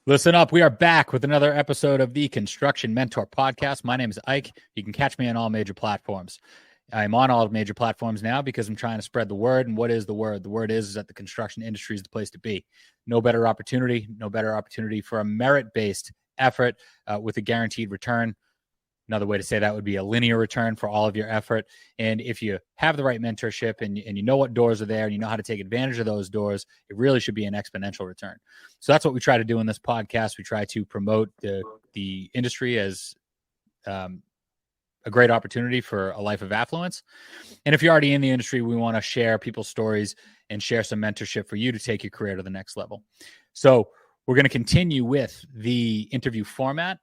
Listen up. We are back with another episode of the Construction Mentor Podcast. My name is Ike. You can catch me on all major platforms. I'm on all major platforms now because I'm trying to spread the word. And what is the word? The word is that the construction industry is the place to be. No better opportunity for a merit-based effort with a guaranteed return. Another way to say that would be a linear return for all of your effort. And if you have the right mentorship and you know what doors are there and you know how to take advantage of those doors, it really should be an exponential return. So that's what we try to do in this podcast. We try to promote the industry as a great opportunity for a life of affluence. And if you're already in the industry, we want to share people's stories and share some mentorship for you to take your career to the next level. So we're going to continue with the interview format.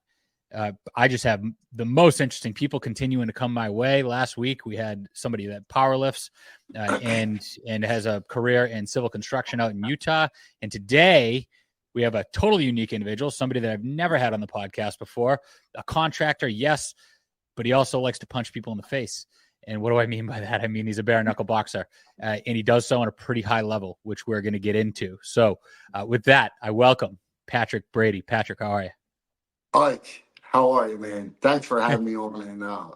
I just have the most interesting people continuing to come my way. Last week, we had somebody that power lifts and has a career in civil construction out in Utah. And today, we have a totally unique individual, somebody that I've never had on the podcast before, a contractor, yes, but he also likes to punch people in the face. And what do I mean by that? I mean, he's a bare knuckle boxer, and he does so on a pretty high level, which we're going to get into. So with that, I welcome Patrick Brady. Patrick, how are you? Ike, how are you, man? Thanks for having me on, and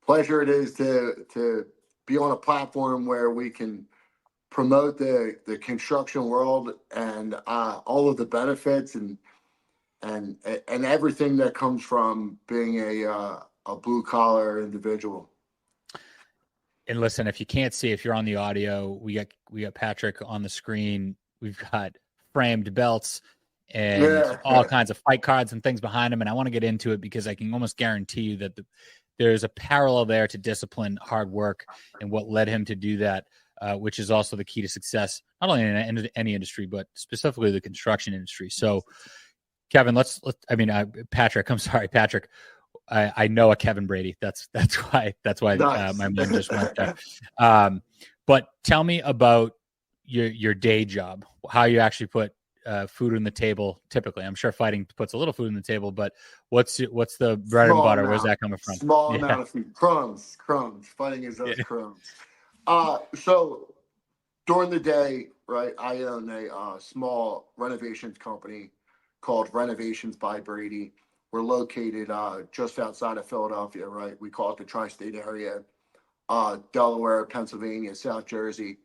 pleasure it is to be on a platform where we can promote the construction world and all of the benefits and everything that comes from being a blue collar individual. And listen, if you can't see, if you're on the audio, we got Patrick on the screen. We've got framed belts and all kinds of fight cards and things behind him. And I want to get into it because I can almost guarantee you that there's a parallel there to discipline, hard work, and what led him to do that, which is also the key to success, not only in any industry, but specifically the construction industry. So, Kevin, Patrick, I'm sorry, Patrick. I know a Kevin Brady. That's why nice. My mind just went there. But tell me about your day job, how you actually put food on the table. Typically, I'm sure fighting puts a little food on the table, but what's the bread and butter? Where's that coming from? Small amount of food. Crumbs. Fighting is those crumbs. So during the day, right, I own a small renovations company called Renovations by Brady. We're located just outside of Philadelphia, right? We call it the tri-state area, Delaware, Pennsylvania, South Jersey.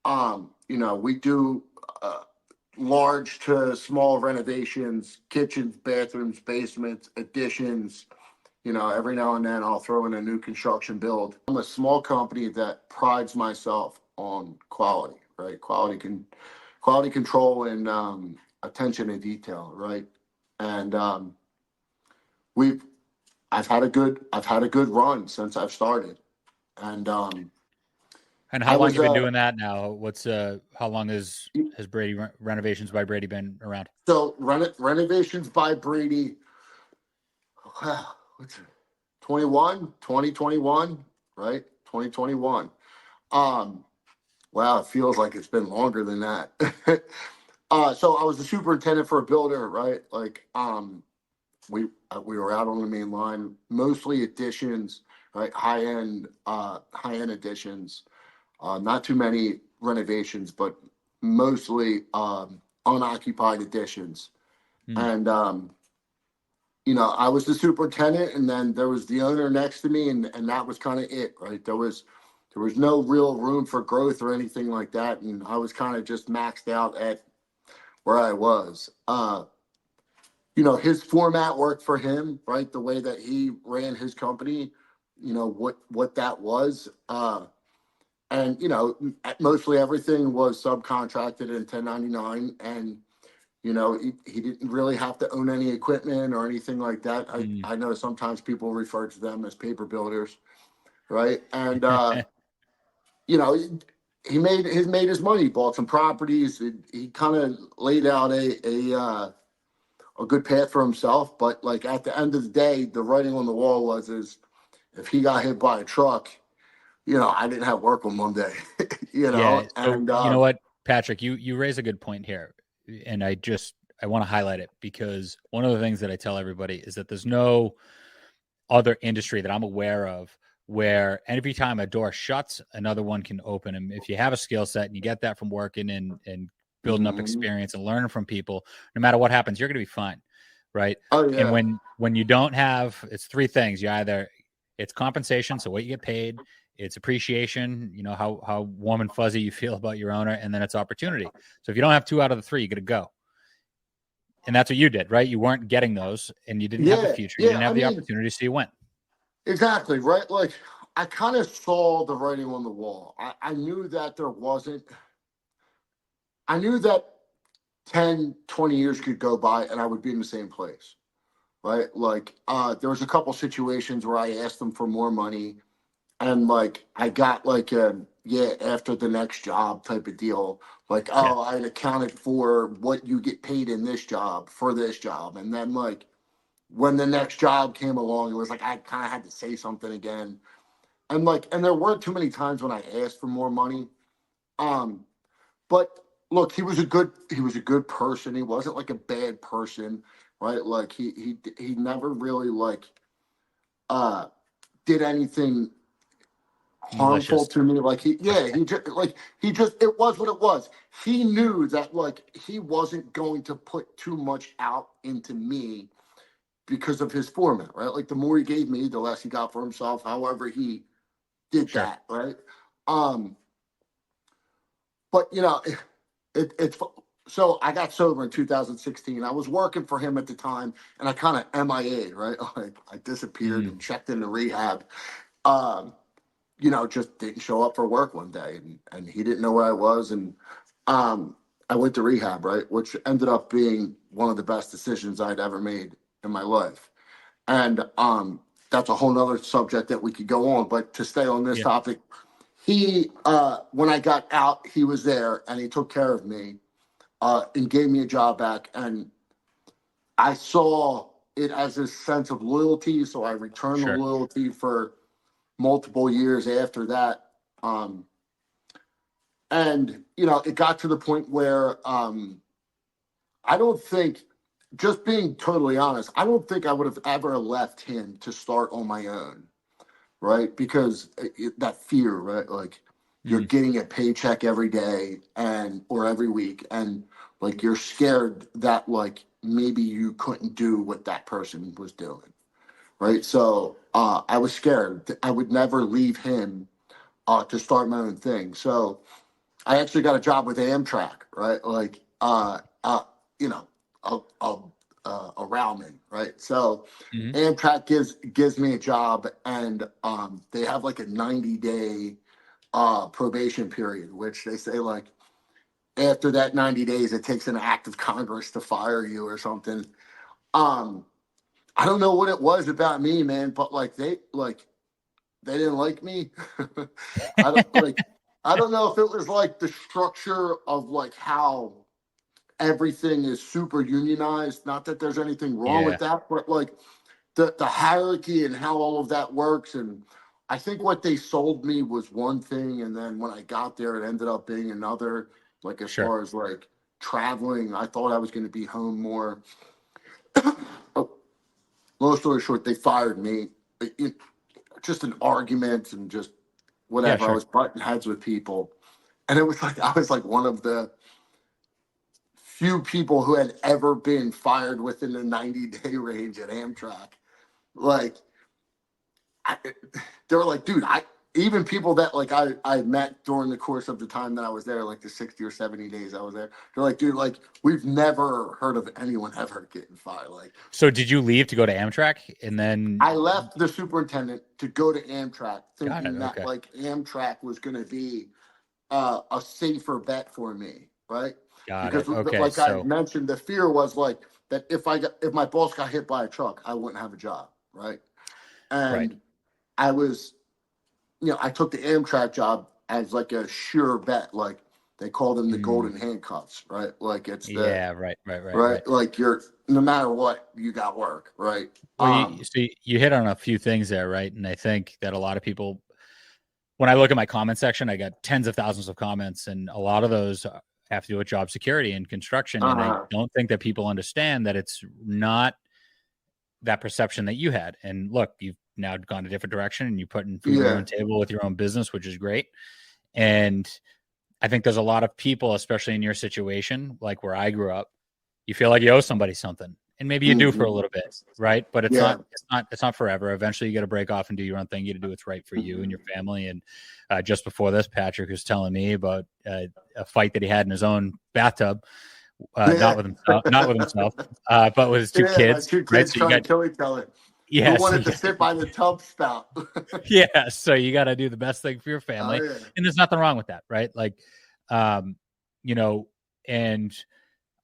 We do large to small renovations, kitchens, bathrooms, basements, additions. Every now and then I'll throw in a new construction build. I'm a small company that prides myself on quality, right? Quality control and attention to detail, right? And I've had a good run since I've started. And how long have you been doing that now? How long has Brady Renovations by Brady been around? So Renovations by Brady, what's it? 2021, right? 2021. Wow, it feels like it's been longer than that. So I was the superintendent for a builder, right? Like, we were out on the main line, mostly additions, right? High-end additions. Not too many renovations, but mostly unoccupied additions. And I was the superintendent, and then there was the owner next to me, and that was kind of it, right? There was no real room for growth or anything like that, and I was kind of just maxed out at where I was. His format worked for him, right? The way that he ran his company, what that was. And mostly everything was subcontracted in 1099, and he didn't really have to own any equipment or anything like that. I know sometimes people refer to them as paper builders, right? And he made his money, bought some properties. He kind of laid out a good path for himself. But like at the end of the day, the writing on the wall is if he got hit by a truck, I didn't have work on Monday. Yeah, so, and you know what, Patrick, you raise a good point here, and I want to highlight it because one of the things that I tell everybody is that there's no other industry that I'm aware of where every time a door shuts, another one can open. And if you have a skill set and you get that from working and building up experience and learning from people. No matter what happens, you're going to be fine. Right. Oh, yeah. And when you don't have, it's three things. It's compensation. So what you get paid, it's appreciation, how warm and fuzzy you feel about your owner. And then it's opportunity. So if you don't have 2 out of the 3, you got to go. And that's what you did, right? You weren't getting those and you didn't have the future. You didn't have the opportunity. So you went. Exactly. Right. Like I kind of saw the writing on the wall. I knew that I knew that 10, 20 years could go by and I would be in the same place, right? Like, there was a couple situations where I asked them for more money and like, I got like after the next job type of deal. Like, I'd accounted for what you get paid in this job for this job. And then like, when the next job came along, it was like, I kind of had to say something again. And like, and there weren't too many times when I asked for more money. But look, he was a good person. He wasn't like a bad person, right? Like he never really like did anything harmful to me. Like he just it was what it was. He knew that like he wasn't going to put too much out into me because of his format, right? Like the more he gave me, the less he got for himself. However he did that, right? But it's so I got sober in 2016. I was working for him at the time, and I kind of MIA'd, right? Like I disappeared and checked into rehab. Just didn't show up for work one day, and he didn't know where I was, and I went to rehab, right, which ended up being one of the best decisions I'd ever made in my life, and that's a whole nother subject that we could go on. But to stay on this topic. He, when I got out, he was there and he took care of me and gave me a job back. And I saw it as a sense of loyalty. So I returned the loyalty for multiple years after that. And it got to the point where I don't think, just being totally honest, I don't think I would have ever left him to start on my own. Right? Because that fear, right? Like you're getting a paycheck every day or every week. And like, you're scared that like, maybe you couldn't do what that person was doing. Right. So, I was scared. I would never leave him, to start my own thing. So I actually got a job with Amtrak, right? Like, a Rowman, right? So Amtrak gives me a job, and they have like a 90-day probation period, which they say like after that 90 days, it takes an act of Congress to fire you or something. I don't know what it was about me, man, but like they didn't like me. I don't know if it was like the structure of like how everything is super unionized. Not that there's anything wrong with that, but like the hierarchy and how all of that works. And I think what they sold me was one thing, and then when I got there, it ended up being another. Like as far as like traveling, I thought I was going to be home more. Long story short, they fired me. Just an argument and just whatever. I was butting heads with people, and it was like I was like one of the few people who had ever been fired within the 90-day range at Amtrak. Like, they were like, dude, even people that like I met during the course of the time that I was there, like the 60 or 70 days I was there, they're like, dude, like we've never heard of anyone ever getting fired. Like, so did you leave to go to Amtrak, and then I left the superintendent to go to Amtrak, thinking that like Amtrak was going to be a safer bet for me, right? Like I mentioned, the fear was like that if my boss got hit by a truck, I wouldn't have a job, right? And I was, I took the Amtrak job as like a sure bet. Like they call them the golden handcuffs, right? Like it's the right. Like you're no matter what, you got work, right? Well, you hit on a few things there, right? And I think that a lot of people, when I look at my comment section, I got tens of thousands of comments, and a lot of those have to do with job security and construction. And I don't think that people understand that it's not that perception that you had. And look, you've now gone a different direction, and you're putting food on your own table with your own business, which is great. And I think there's a lot of people, especially in your situation, like where I grew up, you feel like you owe somebody something, and maybe you do for a little bit, right? But it's not forever. Eventually, you got to break off and do your own thing. You got to do what's right for you and your family. And just before this, Patrick was telling me about a fight that he had in his own bathtub, not with himself, but with his two kids. My two kids right? So trying to kill each other. Yeah, Who wanted to sit by the tub spout? Yeah, so you got to do the best thing for your family, and there's nothing wrong with that, right? Like, and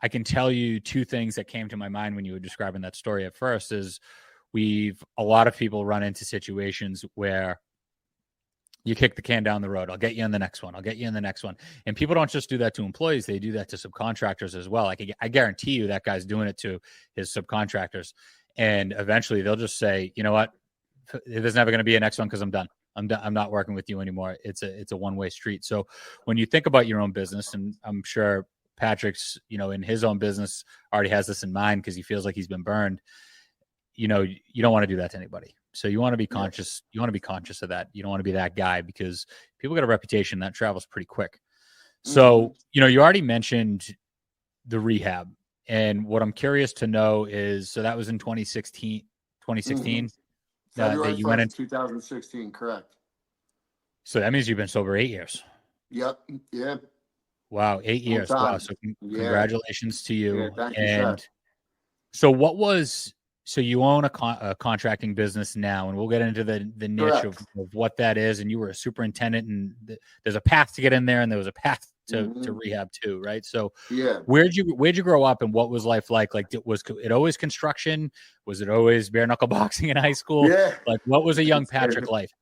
I can tell you two things that came to my mind when you were describing that story at first is a lot of people run into situations where you kick the can down the road. I'll get you in the next one. I'll get you in the next one. And people don't just do that to employees. They do that to subcontractors as well. I guarantee you that guy's doing it to his subcontractors. And eventually they'll just say, you know what? There's never going to be a next one because I'm done. I'm not working with you anymore. It's a one-way street. So when you think about your own business, and I'm sure Patrick's, in his own business already has this in mind because he feels like he's been burned, you don't want to do that to anybody. So you want to be conscious. You want to be conscious of that. You don't want to be that guy because people get a reputation that travels pretty quick. So, you already mentioned the rehab. And what I'm curious to know is, so that was in 2016. February that you went in 2016, correct. So that means you've been sober 8 years. Yep. Yeah. Wow. 8 years. Wow. So congratulations to you. Yeah, thank and you, so you own a contracting business now, and we'll get into the niche of what that is. And you were a superintendent, and there's a path to get in there, and there was a path to rehab too, right? So where'd you grow up, and what was life like? Like, was it always construction? Was it always bare knuckle boxing in high school? Yeah. Like, what was a young Patrick life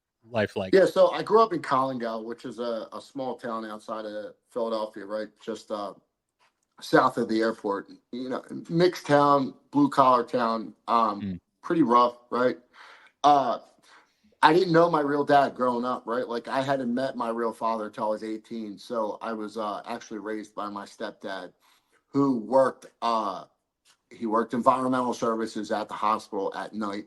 like? Yeah, so I grew up in Collingwood, which is a small town outside of Philadelphia, right? Just south of the airport. Mixed town, blue collar town, pretty rough, right? I didn't know my real dad growing up, right? Like, I hadn't met my real father till I was 18. So I was actually raised by my stepdad, who worked environmental services at the hospital at night.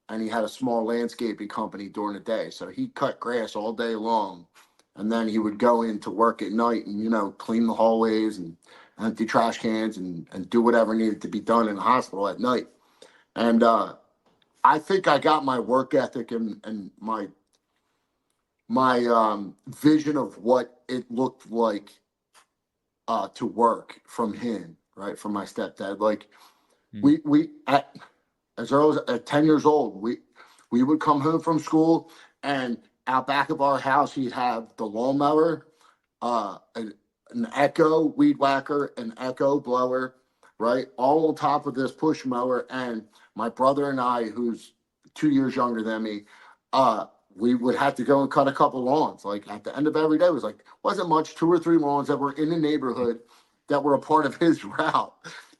And he had a small landscaping company during the day. So he cut grass all day long. And then he would go in to work at night and, clean the hallways and empty trash cans and do whatever needed to be done in the hospital at night. And I think I got my work ethic and my vision of what it looked like to work from him, right? From my stepdad. Like, as early as 10 years old, we would come home from school, and out back of our house, he'd have the lawnmower, an Echo weed whacker, an Echo blower, right? All on top of this push mower. And my brother and I, who's 2 years younger than me, we would have to go and cut a couple lawns. Like, at the end of every day, it wasn't much, 2 or 3 lawns that were in the neighborhood that were a part of his route.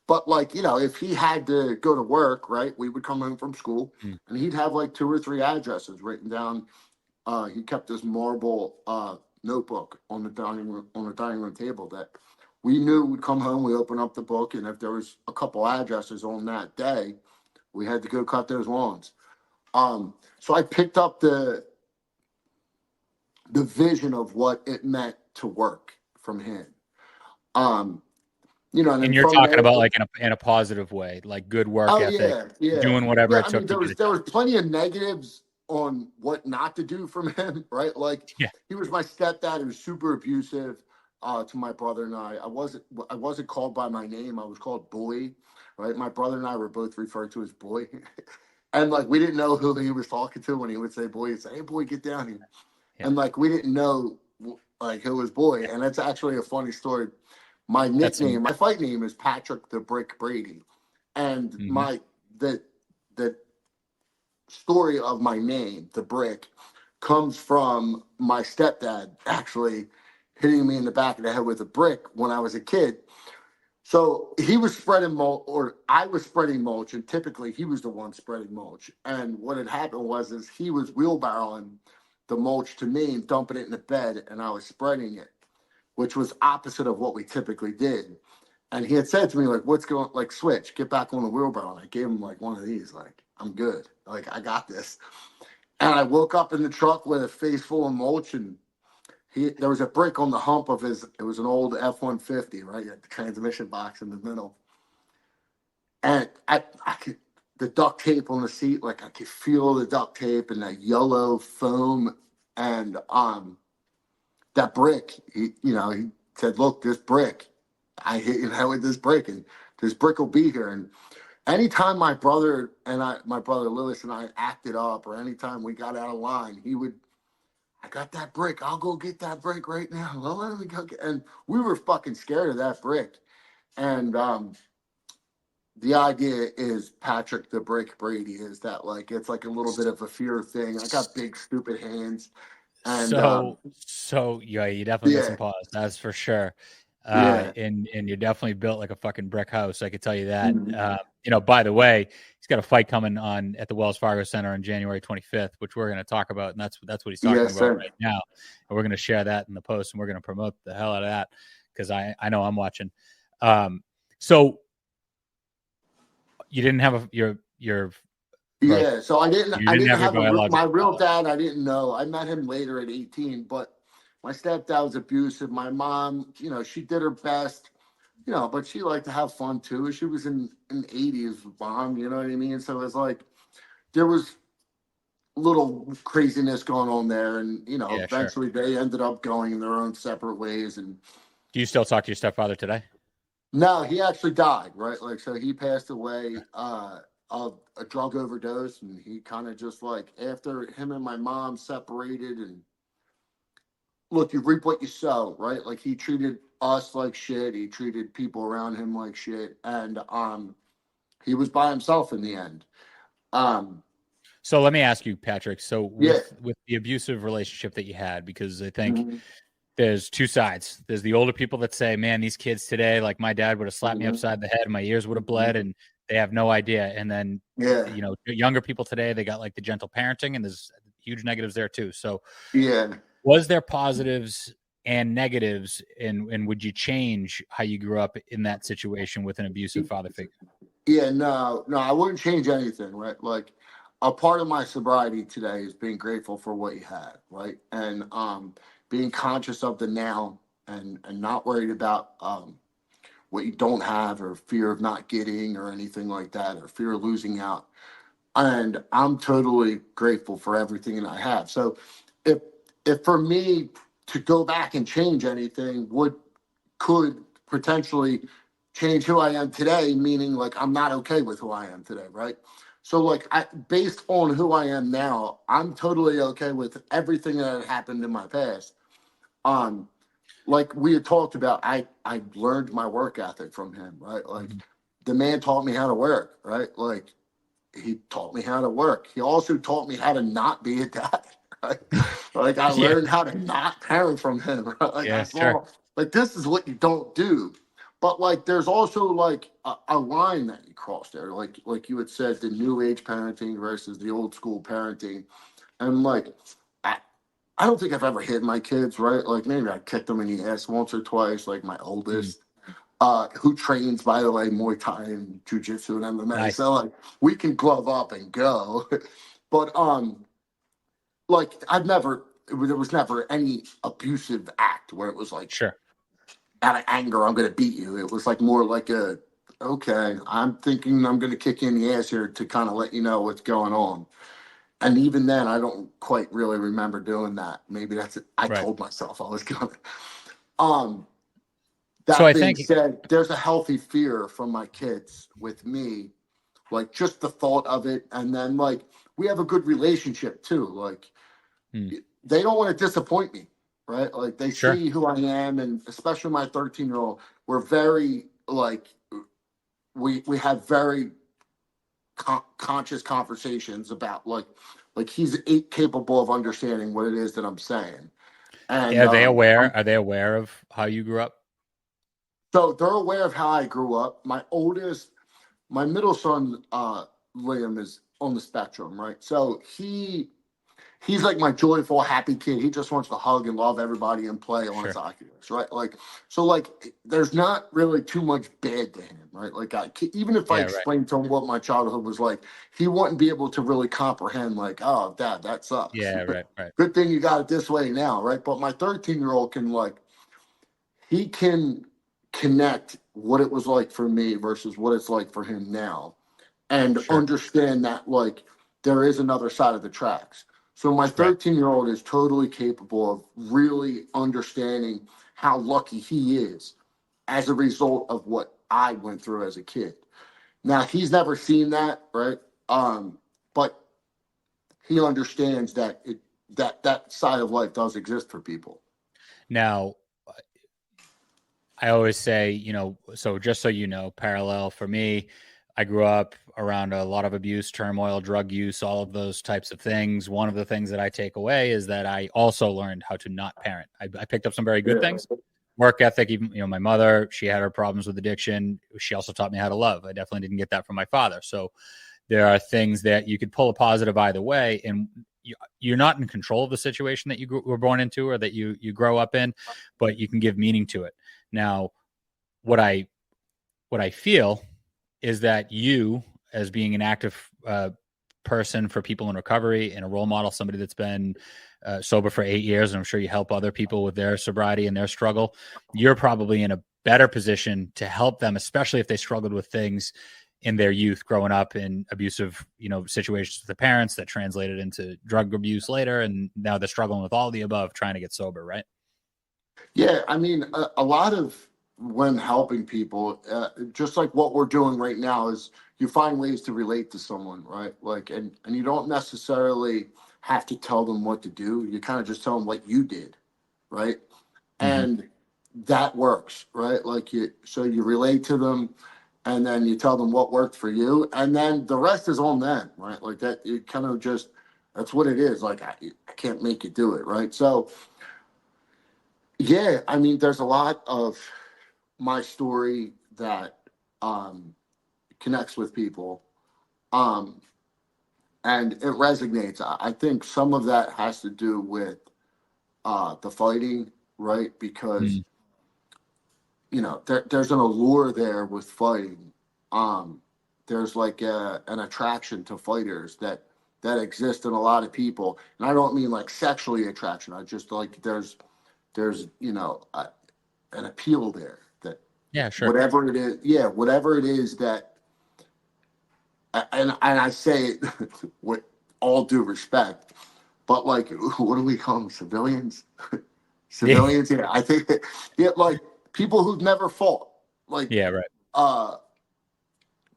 But if he had to go to work, right, we would come home from school and he'd have 2 or 3 addresses written down. He kept this marble notebook on the dining room table that we knew would come home. We open up the book, and if there was a couple addresses on that day, we had to go cut those lawns. So I picked up the vision of what it meant to work from him. And you're talking about in a positive way, like good work ethic, doing whatever it took. There was plenty of negatives on what not to do from him, right? He was my stepdad. He was super abusive to my brother and I. I wasn't called by my name. I was called boy, right? My brother and I were both referred to as boy. And we didn't know who he was talking to when he would say boy. He'd say, "Hey boy, get down here." Yeah. And we didn't know who was boy. And that's actually a funny story. My nickname, my fight name is Patrick the Brick Brady. And the story of my name, the Brick, comes from my stepdad actually hitting me in the back of the head with a brick when I was a kid. So he was spreading mulch, or I was spreading mulch, and typically he was the one spreading mulch. And what had happened was he was wheelbarrowing the mulch to me and dumping it in the bed, and I was spreading it, which was opposite of what we typically did. And he had said to me, what's going, switch, get back on the wheelbarrow. And I gave him one of these, I'm good. I got this. And I woke up in the truck with a face full of mulch, and there was a brick on the hump of his. It was an old F-150, right? You had the transmission box in the middle, and I could the duct tape on the seat, like I could feel the duct tape and that yellow foam, and that brick. He said, "Look, this brick, I hit your head with this brick, and this brick will be here." And anytime my brother Lewis and I acted up, or anytime we got out of line, he would. I got that brick. I'll go get that brick right now. Well, let me go get. And we were fucking scared of that brick. And the idea is Patrick the Brick Brady is that like it's like a little bit of a fear thing. I got big stupid hands. And so yeah, you definitely got some paws, that's for sure. Yeah. And you're definitely built like a fucking brick house. I could tell you that. Mhm. By the way, he's got a fight coming on at the Wells Fargo Center on January 25th, which we're going to talk about, and that's what he's talking Yes, about sir. right now. And we're going to share that in the post, and we're going to promote the hell out of that because I know I'm watching. So you didn't have your Yeah, so I didn't have my real father. dad. I didn't know. I met him later at 18, but my stepdad was abusive. My mom, she did her best, but she liked to have fun too. She was in the 80s mom, you know what I mean? So it was like there was little craziness going on there, and Yeah, sure. eventually they ended up going in their own separate ways. And Do you still talk to your stepfather today? no, he actually died, right? Like, so he passed away of a drug overdose, and he kind of just like after him and my mom separated, and look, you reap what you sow, right? Like he treated us like shit, he treated people around him like shit, and he was by himself in the end. So let me ask you, Patrick. So Yeah. with the abusive relationship that you had, because I think Mhm. there's two sides. There's the older people that say, man, these kids today, like my dad would have slapped me Mhm. upside the head and my ears would have bled, Mhm. and they have no idea. And then, Yeah. younger people today, they got like the gentle parenting, and there's huge negatives there too. So Yeah. was there positives and negatives, and would you change how you grew up in that situation with an abusive father figure? Yeah, no, I wouldn't change anything, right? Like a part of my sobriety today is being grateful for what you had, right? And being conscious of the now, and not worried about what you don't have, or fear of not getting, or anything like that, or fear of losing out. And I'm totally grateful for everything that I have. So if for me to go back and change anything could potentially change who I am today, meaning like I'm not okay with who I am today, right? So like based on who I am now, I'm totally okay with everything that had happened in my past. Um, like we had talked about, I learned my work ethic from him, right? Like the man taught me how to work, right? Like he taught me how to work. He also taught me how to not be a dad. Right? Like I Yeah, learned how to not parent from him. Right? Like I yeah, sure. saw, like this is what you don't do. But like there's also like a line that you cross there. Like you had said, the new age parenting versus the old school parenting. And like I, I don't think I've ever hit my kids, right? Like maybe I kicked them in the ass once or twice, like my Mm, oldest, who trains, by the way, Muay Thai and Jiu Jitsu and MMA. nice. So like we can glove up and go. But like there was never any abusive act where it was like Sure. out of anger, I'm gonna beat you. It was like more like okay, I'm thinking I'm gonna kick you in the ass here to kind of let you know what's going on. And even then, I don't quite really remember doing that. Maybe that's it. I Right. told myself I was gonna. Um, So that I being think, said, there's a healthy fear from my kids with me, like just the thought of it, and then like we have a good relationship too. Like hmm, they don't want to disappoint me, right? Like they sure. see who I am, and especially my 13-year-old, we're very like we have very conscious conversations about like he's capable of understanding what it is that I'm saying. And Are they aware? Are they aware of how you grew up? so they're aware of how I grew up. My middle son, Liam, is on the spectrum, right? So he's like my joyful, happy kid. He just wants to hug and love everybody and play on his Sure. Oculus, right? Like so, like there's not really too much bad to him. right? Like even if I Yeah, right. explained to him what my childhood was like, he wouldn't be able to really comprehend like, oh, Dad, that sucks. Yeah, right, right. Good thing you got it this way now, right? But my 13-year-old can like, he can connect what it was like for me versus what it's like for him now, and Sure, understand that like there is another side of the tracks. So my right. 13-year-old is totally capable of really understanding how lucky he is as a result of what I went through as a kid. Now he's never seen that, right? But he understands that that side of life does exist for people. Now, I always say, so just so you know, parallel for me, I grew up around a lot of abuse, turmoil, drug use, all of those types of things. One of the things that I take away is that I also learned how to not parent. I picked up some very good Yeah. things, work ethic. Even, my mother, she had her problems with addiction. She also taught me how to love. I definitely didn't get that from my father. So there are things that you could pull a positive either way. And you're not in control of the situation that you were born into or that you grow up in, but you can give meaning to it. Now, what I feel is that you, as being an active person for people in recovery and a role model, somebody that's been sober for 8 years, and I'm sure you help other people with their sobriety and their struggle, you're probably in a better position to help them, especially if they struggled with things in their youth, growing up in abusive, situations with their parents that translated into drug abuse later, and now they're struggling with all the above, trying to get sober, right? Yeah, I mean, a lot of when helping people, just like what we're doing right now, is you find ways to relate to someone, right? Like, and you don't necessarily have to tell them what to do. You kind of just tell them what you did, right? Mm-hmm. And that works, right? Like so you relate to them, and then you tell them what worked for you, and then the rest is on them, right? Like that, you kind of just, that's what it is. Like I can't make you do it, right? So yeah, I mean, there's a lot of my story that um, connects with people, um, and it resonates. I think some of that has to do with the fighting, right? Because there's an allure there with fighting. Um, there's like an attraction to fighters that exists in a lot of people, and I don't mean like sexually attraction. I just like there's an appeal there that Yeah, sure. whatever it is, yeah, whatever it is that, and I say it with all due respect, but like, what do we call them? Civilians? Yeah. Civilians? Yeah, I think, yeah, like people who've never fought, like, Yeah, right. uh,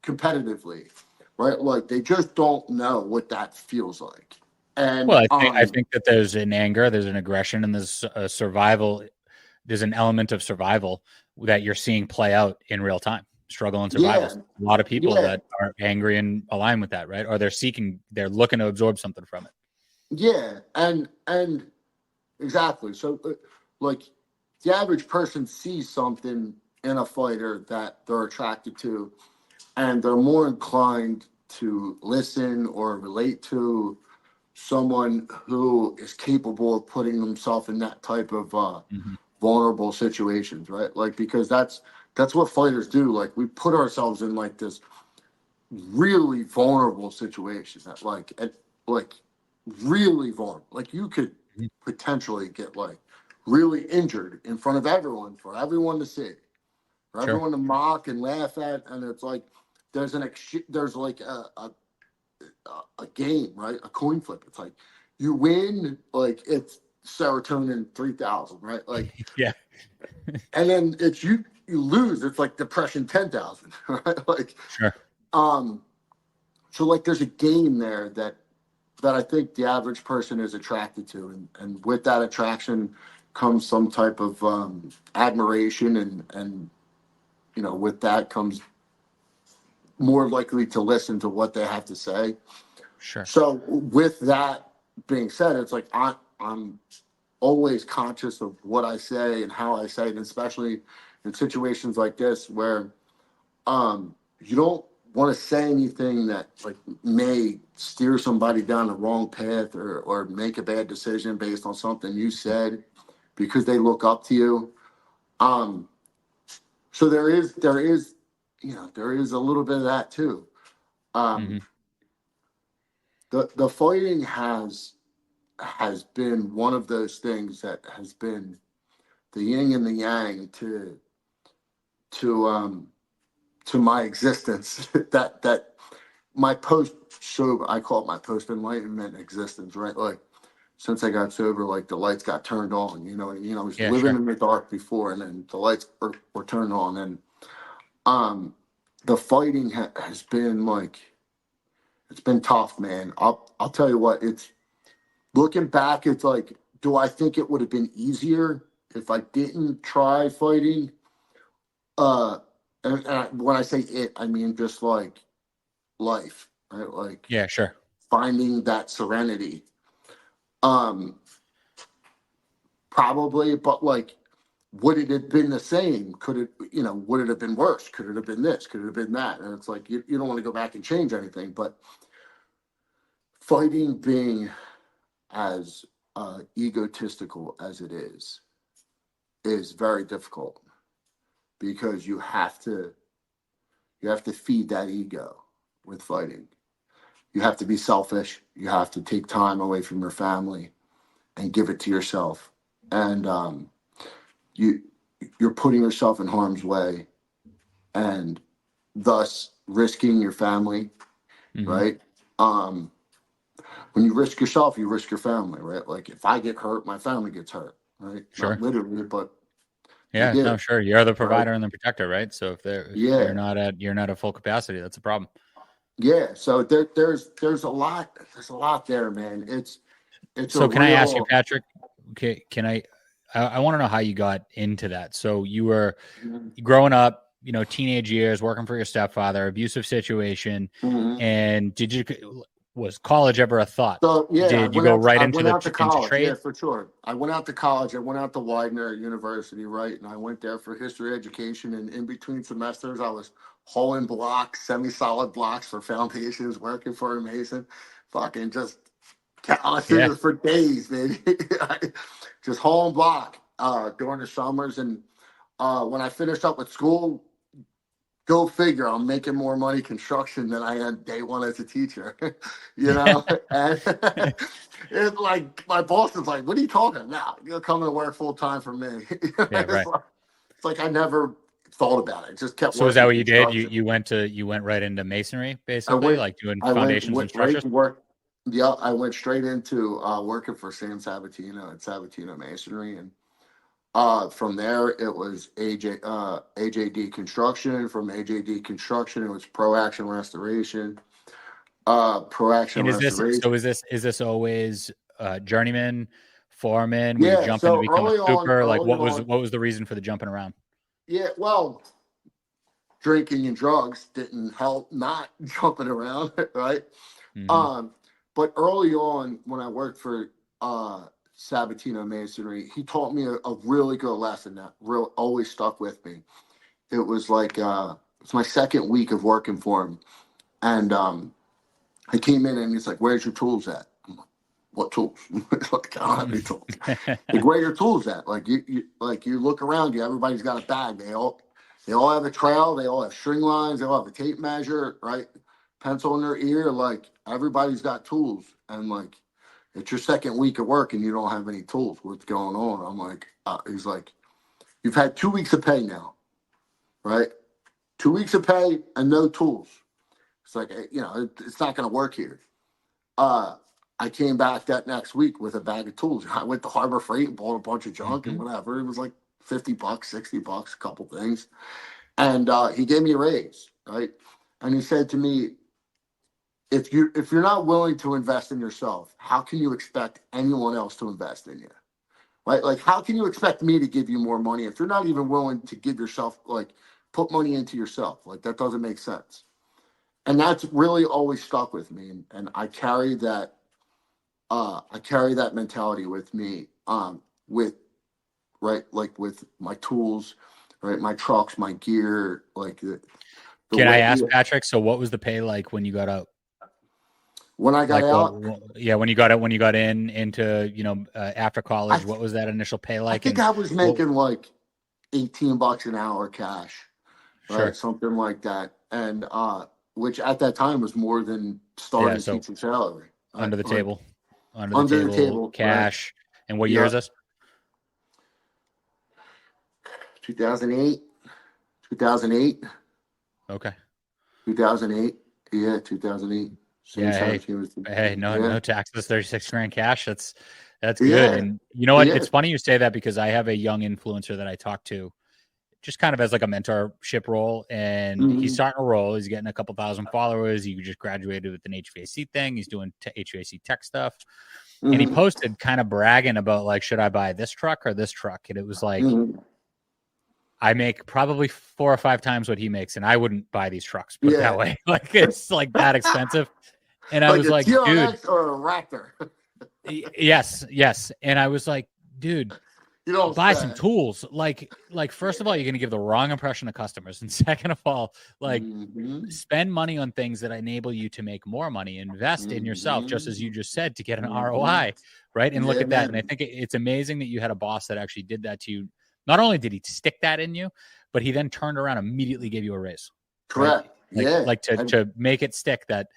competitively, right? Like they just don't know what that feels like. And Well, I think that there's an anger, there's an aggression, and there's a survival. There's an element of survival that you're seeing play out in real time. Struggle and survival. yeah, A lot of people yeah, that are angry and align with that, right? Or they're looking to absorb something from it. yeah, and exactly. So, like, the average person sees something in a fighter that they're attracted to, and they're more inclined to listen or relate to someone who is capable of putting themselves in that type of Mm-hmm. vulnerable situations, right? Like, because that's what fighters do. Like, we put ourselves in like this really vulnerable situation that like really vulnerable. Like you could potentially get like really injured in front of everyone for everyone to see, for Sure. everyone to mock and laugh at, and it's like there's like a game, right? A coin flip. It's like you win, like it's serotonin 3000, right? Like, Yeah. and then it's you lose. It's like depression 10,000, right? Like Sure. um. So like there's a game there that I think the average person is attracted to, and with that attraction comes some type of admiration, and with that comes more likely to listen to what they have to say. Sure. So with that being said, it's like I'm always conscious of what I say and how I say it, and especially in situations like this where you don't want to say anything that like may steer somebody down the wrong path, or make a bad decision based on something you said because they look up to you. Um, so there is there is a little bit of that too. Mm-hmm. The fighting has been one of those things that has been the yin and the yang to my existence. that my post sober, I call it my post enlightenment existence, right? Like since I got sober, like the lights got turned on. You know what I mean? I was Yeah, living sure. in the dark before, and then the lights were turned on, and the fighting has been like, it's been tough, man. I'll tell you what, it's looking back, it's like, do I think it would have been easier if I didn't try fighting? Uh, when I say it, I mean just like life, right? Like Yeah, sure. finding that serenity. Um, Probably, but like, would it have been the same? Could it, would it have been worse? Could it have been this? Could it have been that? And it's like, you don't want to go back and change anything, but fighting being as egotistical as it is very difficult because you have to feed that ego with fighting. You have to be selfish. You have to take time away from your family and give it to yourself. And you're putting yourself in harm's way and thus risking your family, Mm-hmm. right? When you risk yourself, you risk your family, right? Like if I get hurt, my family gets hurt, right? Sure. Not literally, but yeah, they do, no, sure. You're the right? provider and the protector, right? So if you're Yeah, not at full capacity, that's a problem. yeah. So there's a lot there, man. It's a So can I ask you, real. Patrick? Okay, I want to know how you got into that. So you were growing up, teenage years, working for your stepfather, abusive situation, Mhm. and was college ever a thought? So yeah, Did you go right I into went out to into college. Yeah, trade? for sure. I went out to college. I went out to Widener University, right? And I went there for history education. And in between semesters, I was hauling blocks, semi-solid blocks for foundations, working for a mason, fucking just Yeah, counting for days, man. Just hauling block during the summers. And when I finished up with school, go figure, I'm making more money construction than I had day one as a teacher. And it's like my boss is like, what are you talking about? You're coming to work full time for me. yeah, right. It's like I never thought about it. Just kept So is that working what you did? construction. You went right into masonry, I basically, went like doing I foundations and went right structures? to work. Yeah, I went straight into working for Sam Sabatino at Sabatino Masonry, and from there, it was AJD Construction. From AJD Construction, it was Pro Action Restoration. Pro Action And Restoration. is this always journeyman, foreman? Were you Yeah. jumping to So become a super? Like early on, what was the reason for the jumping around? yeah. Well, drinking and drugs didn't help not jumping around, right? Mm-hmm. Um, but early on, when I worked for Sabatino Masonry, he taught me a really good lesson that always stuck with me. It was like it's my second week of working for him, and I came in and he's like, "Where's your tools at?" I'm like, "What tools?" Like, I don't have any tools. Like, where are your tools at? Like you look around you, everybody's got a bag. They all have a trail. They all have string lines. They all have a tape measure, right? Pencil in their ear. Like everybody's got tools, and like it's your second week of work and you don't have any tools. What's going on? I'm like, he's like, you've had 2 weeks of pay now, right? 2 weeks of pay and no tools. It's like, it's not going to work here. I came back that next week with a bag of tools. I went to Harbor Freight and bought a bunch of junk and Mm-hmm. whatever. It was like $50, $60, a couple things. And he gave me a raise, right? And he said to me, if you're not willing to invest in yourself, how can you expect anyone else to invest in you? Right? Like, how can you expect me to give you more money if you're not even willing to give yourself, like, put money into yourself? Like, that doesn't make sense. And that's really always stuck with me. And I carry that mentality with me, with, right, like with my tools, right, my trucks, my gear, like the Can I way, ask, Patrick? So what was the pay like when you got out? when I got Like out, yeah, when you got into after I college, what was that initial pay I like? think And I was what? making like $18 an hour cash. right? Sure. Something like that. And which at that time was more than Yeah. starting So teaching salary. Right? under the Like table, under the under the table table, right? cash. And what year is Yep. this? 2008, 2008, Okay. 2008. Yeah, 2008. Same Yeah. time Hey, she was. hey, no, Yeah. no taxes, 36 grand cash. That's good. Yeah. And you know what? Yeah. It's funny you say that because I have a young influencer that I talk to just kind of as like a mentorship role. And he's Hmm. starting to roll. He's getting a couple thousand followers. He just graduated with an HVAC thing. He's doing HVAC tech stuff. And he Hmm. posted kind of bragging about like, should I buy this truck or this truck? And it was like, Hmm. I make probably 4 or 5 times what he makes, and I wouldn't buy these trucks, put it that Yeah. way. Like it's like that expensive. And I Like was a like, dude, TRX or a Raptor. yes, yes. And I was like, dude, You don't buy some say. tools. Like first of all, you're going to give the wrong impression to customers, and second of all, like Hmm. spend money on things that enable you to make more money. Invest in yourself, just as you Hmm. just said, to get an Hmm. ROI, right? And look Yeah, at that. And I man. think it's amazing that you had a boss that actually did that to you. Not only did he stick that in you, but he then turned around and immediately gave you a raise, right? Correct. Yeah. Like to make it stick that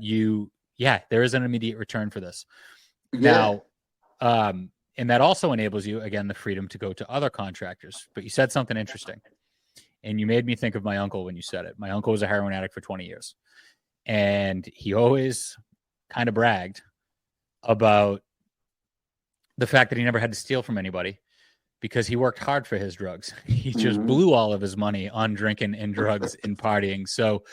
you, yeah, there is an immediate return for this. Yeah. Now, and that also enables you, again, the freedom to go to other contractors. But you said something interesting, and you made me think of my uncle when you said it. My uncle was a heroin addict for 20 years, and he always kind of bragged about the fact that he never had to steal from anybody because he worked hard for his drugs. He just Hmm. blew all of his money on drinking and drugs and partying. So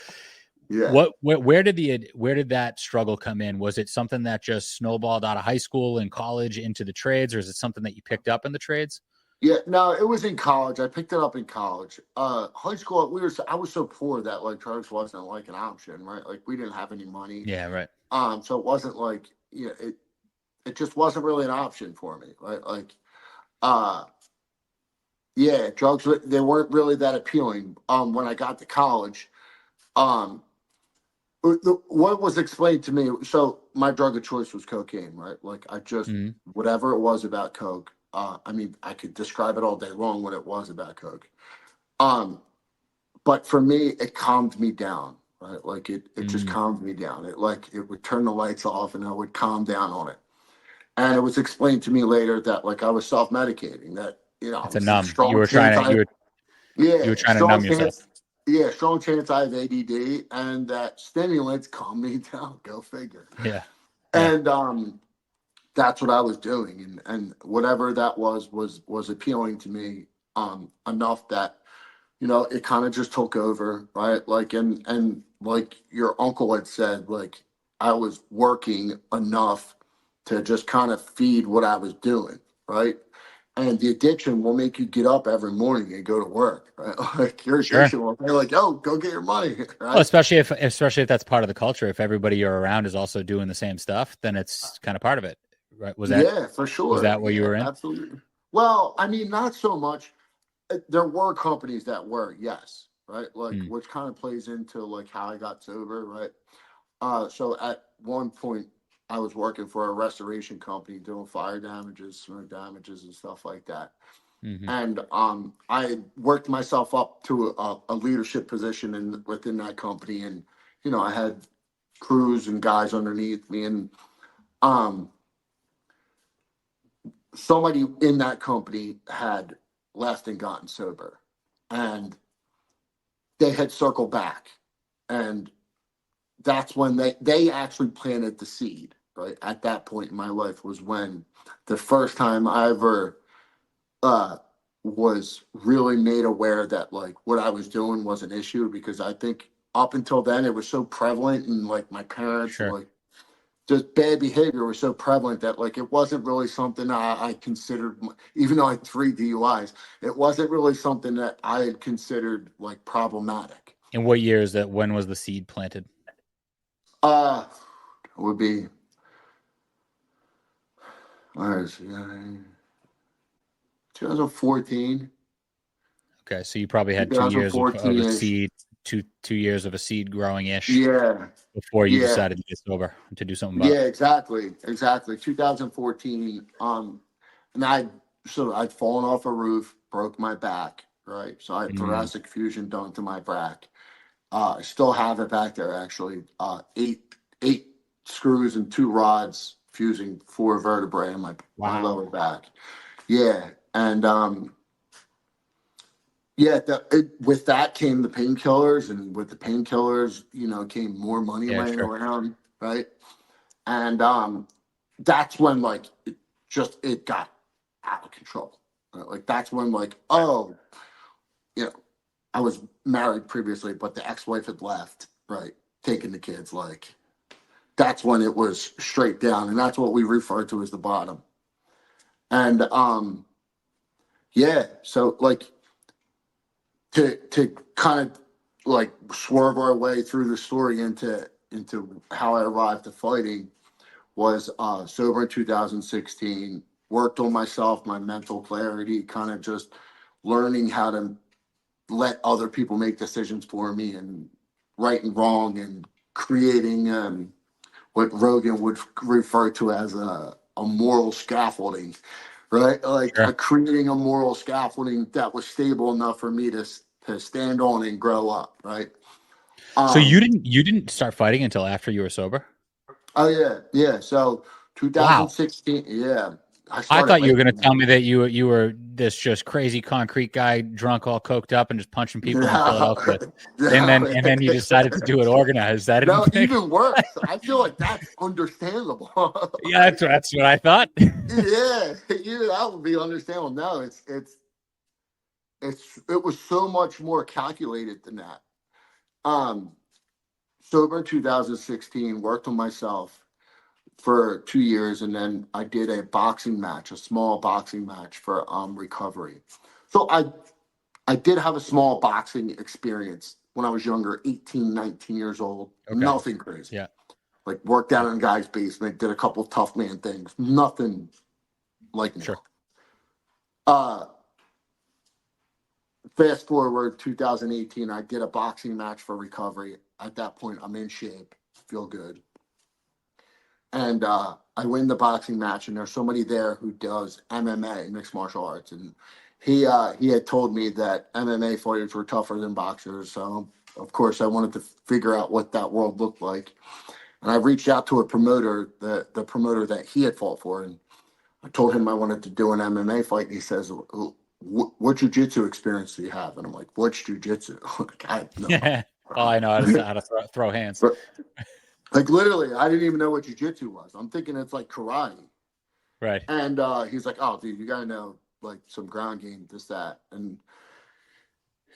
Yeah. where did that struggle come in? Was it something that just snowballed out of high school and college into the trades, or is it something that you picked up in the trades? Yeah, no, it was in college. I picked it up in college. High school, I was so poor that like drugs wasn't like an option, right? Like we didn't have any money. Yeah, right. So it wasn't like, it just wasn't really an option for me, right? Like, uh, yeah, drugs, they weren't really that appealing. When I got to college, um, what was explained to me, so my drug of choice was cocaine, right? Like I just, Mm-hmm. whatever it was about coke, I mean, I could describe it all day long what it was about coke. Um, but for me, it calmed me down, right? Like it just Mm-hmm. calmed me down. It would turn the lights off and I would calm down on it. And it was explained to me later that like I was self-medicating, that, It's a it's a numb. You strong were chance trying to I, you were yeah, trying to numb yourself. strong chance I have ADD and that stimulants calm me down. Go figure. Yeah. Yeah. And that's what I was doing, and whatever that was appealing to me enough that it kind of just took over, right? Like and like your uncle had said, like I was working enough to just kind of feed what I was doing, right? And the addiction will make you get up every morning and go to work, right? Like your Sure. addiction will be like, yo, go get your money, Well, right? especially if that's part of the culture. If everybody you're around is also doing the same stuff, then it's kind of part of it, right? Yeah, for Was sure. that what you Yeah, were in? absolutely. Well, I mean, not so much. There were companies that were, yes, right? Like, Mm. which kind of plays into like how I got sober, right? So at one point, I was working for a restoration company doing fire damages, smoke damages, and stuff like that. Hmm. And I had worked myself up to a leadership position within that company, and I had crews and guys underneath me, and um, somebody in that company had left and gotten sober, and they had circled back, and that's when they actually planted the seed, right? At that point in my life was when the first time I ever uh was really made aware that like what I was doing was an issue, because I think up until then it was so prevalent, and like my parents and Sure. like just bad behavior was so prevalent that like it wasn't really something I considered, even though I had 3 DUIs, it wasn't really something that I had considered like problematic. In what year is that? When was the seed planted? Uh it would be, all right, so, 2014, Okay, so you probably had 2 years of a 2014-ish. seed, 2 years of a seed growing ish Yeah, before you yeah, decided to get sober to do something about yeah, exactly. 2014. And I'd fallen off a roof, broke my back, right? So I had Mm, thoracic fusion done to my back. I still have it back there, actually. Eight screws and two rods fusing four vertebrae in my wow. lower back. Yeah, and yeah, with that came the painkillers, and with the painkillers, came more money Yeah, laying sure. around, right? And that's when like it got out of control. Right? Like that's when like, oh, you know, I was married previously, but the ex-wife had left, right? Taking the kids, like that's when it was straight down, and that's what we refer to as the bottom. And yeah, so like to kind of like swerve our way through the story into how I arrived to fighting was sober in 2016, worked on myself, my mental clarity, kind of just learning how to let other people make decisions for me and right and wrong, and creating what Rogan would refer to as a moral scaffolding, right? Like Sure. creating a moral scaffolding that was stable enough for me to stand on and grow up, right? So Um, you didn't start fighting until after you were sober? oh yeah, yeah. So Wow. 2016, yeah, I I started thought you were late. going to tell me that you were this just crazy concrete guy, drunk, all coked up, and just punching people in No, Philadelphia. no. And then you decided to do it organized. I didn't No, think. even worse. I feel like that's understandable. Yeah, that's what I thought. Yeah, even that would be understandable. No, it was so much more calculated than that. Um, Sober in 2016, worked on myself for 2 years, and then I did a boxing match, a small boxing match for recovery. So I did have a small boxing experience when I was younger, 18, 19 years old. Okay. Nothing crazy. Yeah. Like worked out in a guy's basement, did a couple tough man things. Nothing like Sure. now. Uh, Fast forward 2018, I did a boxing match for recovery. At that point, I'm in shape, feel good. And I win the boxing match, and there's somebody there who does MMA, mixed martial arts, and he had told me that MMA fighters were tougher than boxers. So of course, I wanted to figure out what that world looked like, and I reached out to a promoter, the promoter that he had fought for, and I told him I wanted to do an MMA fight, and he says, "What jujitsu experience do you have?" And I'm like, "What's jujitsu?" Like, I have no. Yeah. All I know how to throw hands. But like literally, I didn't even know what jujitsu was. I'm thinking it's like karate. Right. And he's like, "Oh, dude, you gotta know like some ground game, this, that." And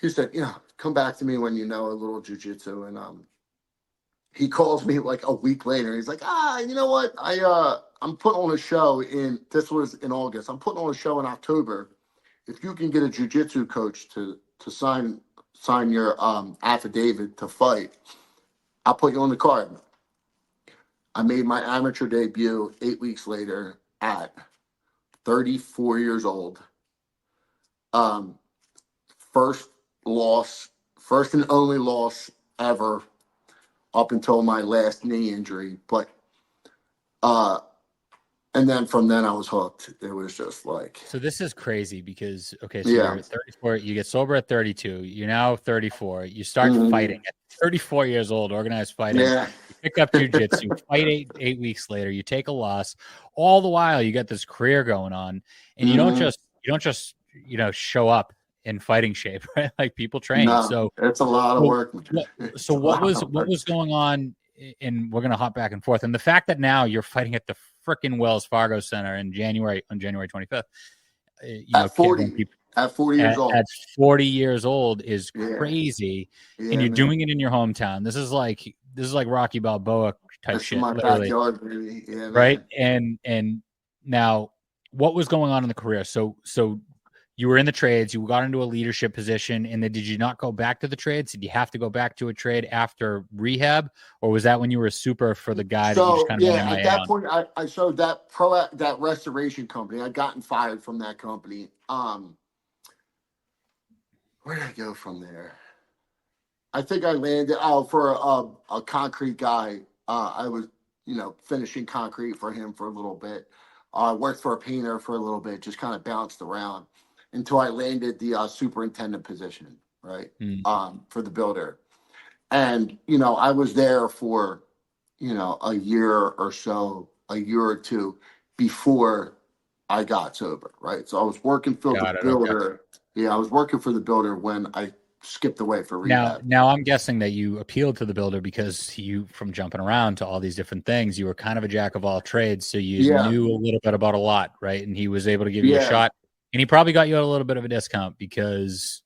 he said, "Come back to me when you know a little jujitsu." And he calls me like a week later. He's like, you know what? I'm putting on a show this was in August. I'm putting on a show in October. If you can get a jujitsu coach to sign your affidavit to fight, I'll put you on the card. I made my amateur debut 8 weeks later at 34 years old. Um, first loss, first and only loss ever up until my last knee injury. But uh, and then from then I was hooked. It was just like, So this is crazy because okay, so yeah, you're 34, you get sober at 32, you're now 34, you start fighting mhm, at 34 years old, organized fighting, yeah, you pick up jujitsu, fight eight weeks later, you take a loss. All the while you get this career going on, and hmm, you don't just show up in fighting shape, right? Like people train. no, So it's a lot of so work. what It's so a lot of what work. was going on? And we're gonna hop back and forth. And the fact that now you're fighting at the freaking Wells Fargo Center in January on January 25th, At when 40, people at 40 years at old. 40 years old is Yeah, crazy, and yeah, you're man. doing it in your hometown. This is like Rocky Balboa type That's in shit, my literally, backyard, baby. Yeah, right? man. And now, what was going on in the career? So you were in the trades, you got into a leadership position, and then did you not go back to the trades? Did you have to go back to a trade after rehab, or was that when you were a super for the guy that you just So kind of went yeah, at MIA that on? point, I showed that restoration company. I'd gotten fired from that company. Where did I go from there? I think I landed for a concrete guy. I was finishing concrete for him for a little bit. I worked for a painter for a little bit, just kind of bounced around. until I landed the superintendent position, right? Mm. For the builder. And, I was there for, a year or so, a year or two before I got sober, right? So I was working for the Got it. Okay. builder. Yeah, I was working for the builder when I skipped away for Now, rehab. now I'm guessing that you appealed to the builder because you, from jumping around to all these different things, you were kind of a jack of all trades. So you Yeah, knew a little bit about a lot, right? And he was able to give you a yeah, shot, and he probably got you a little bit of a discount because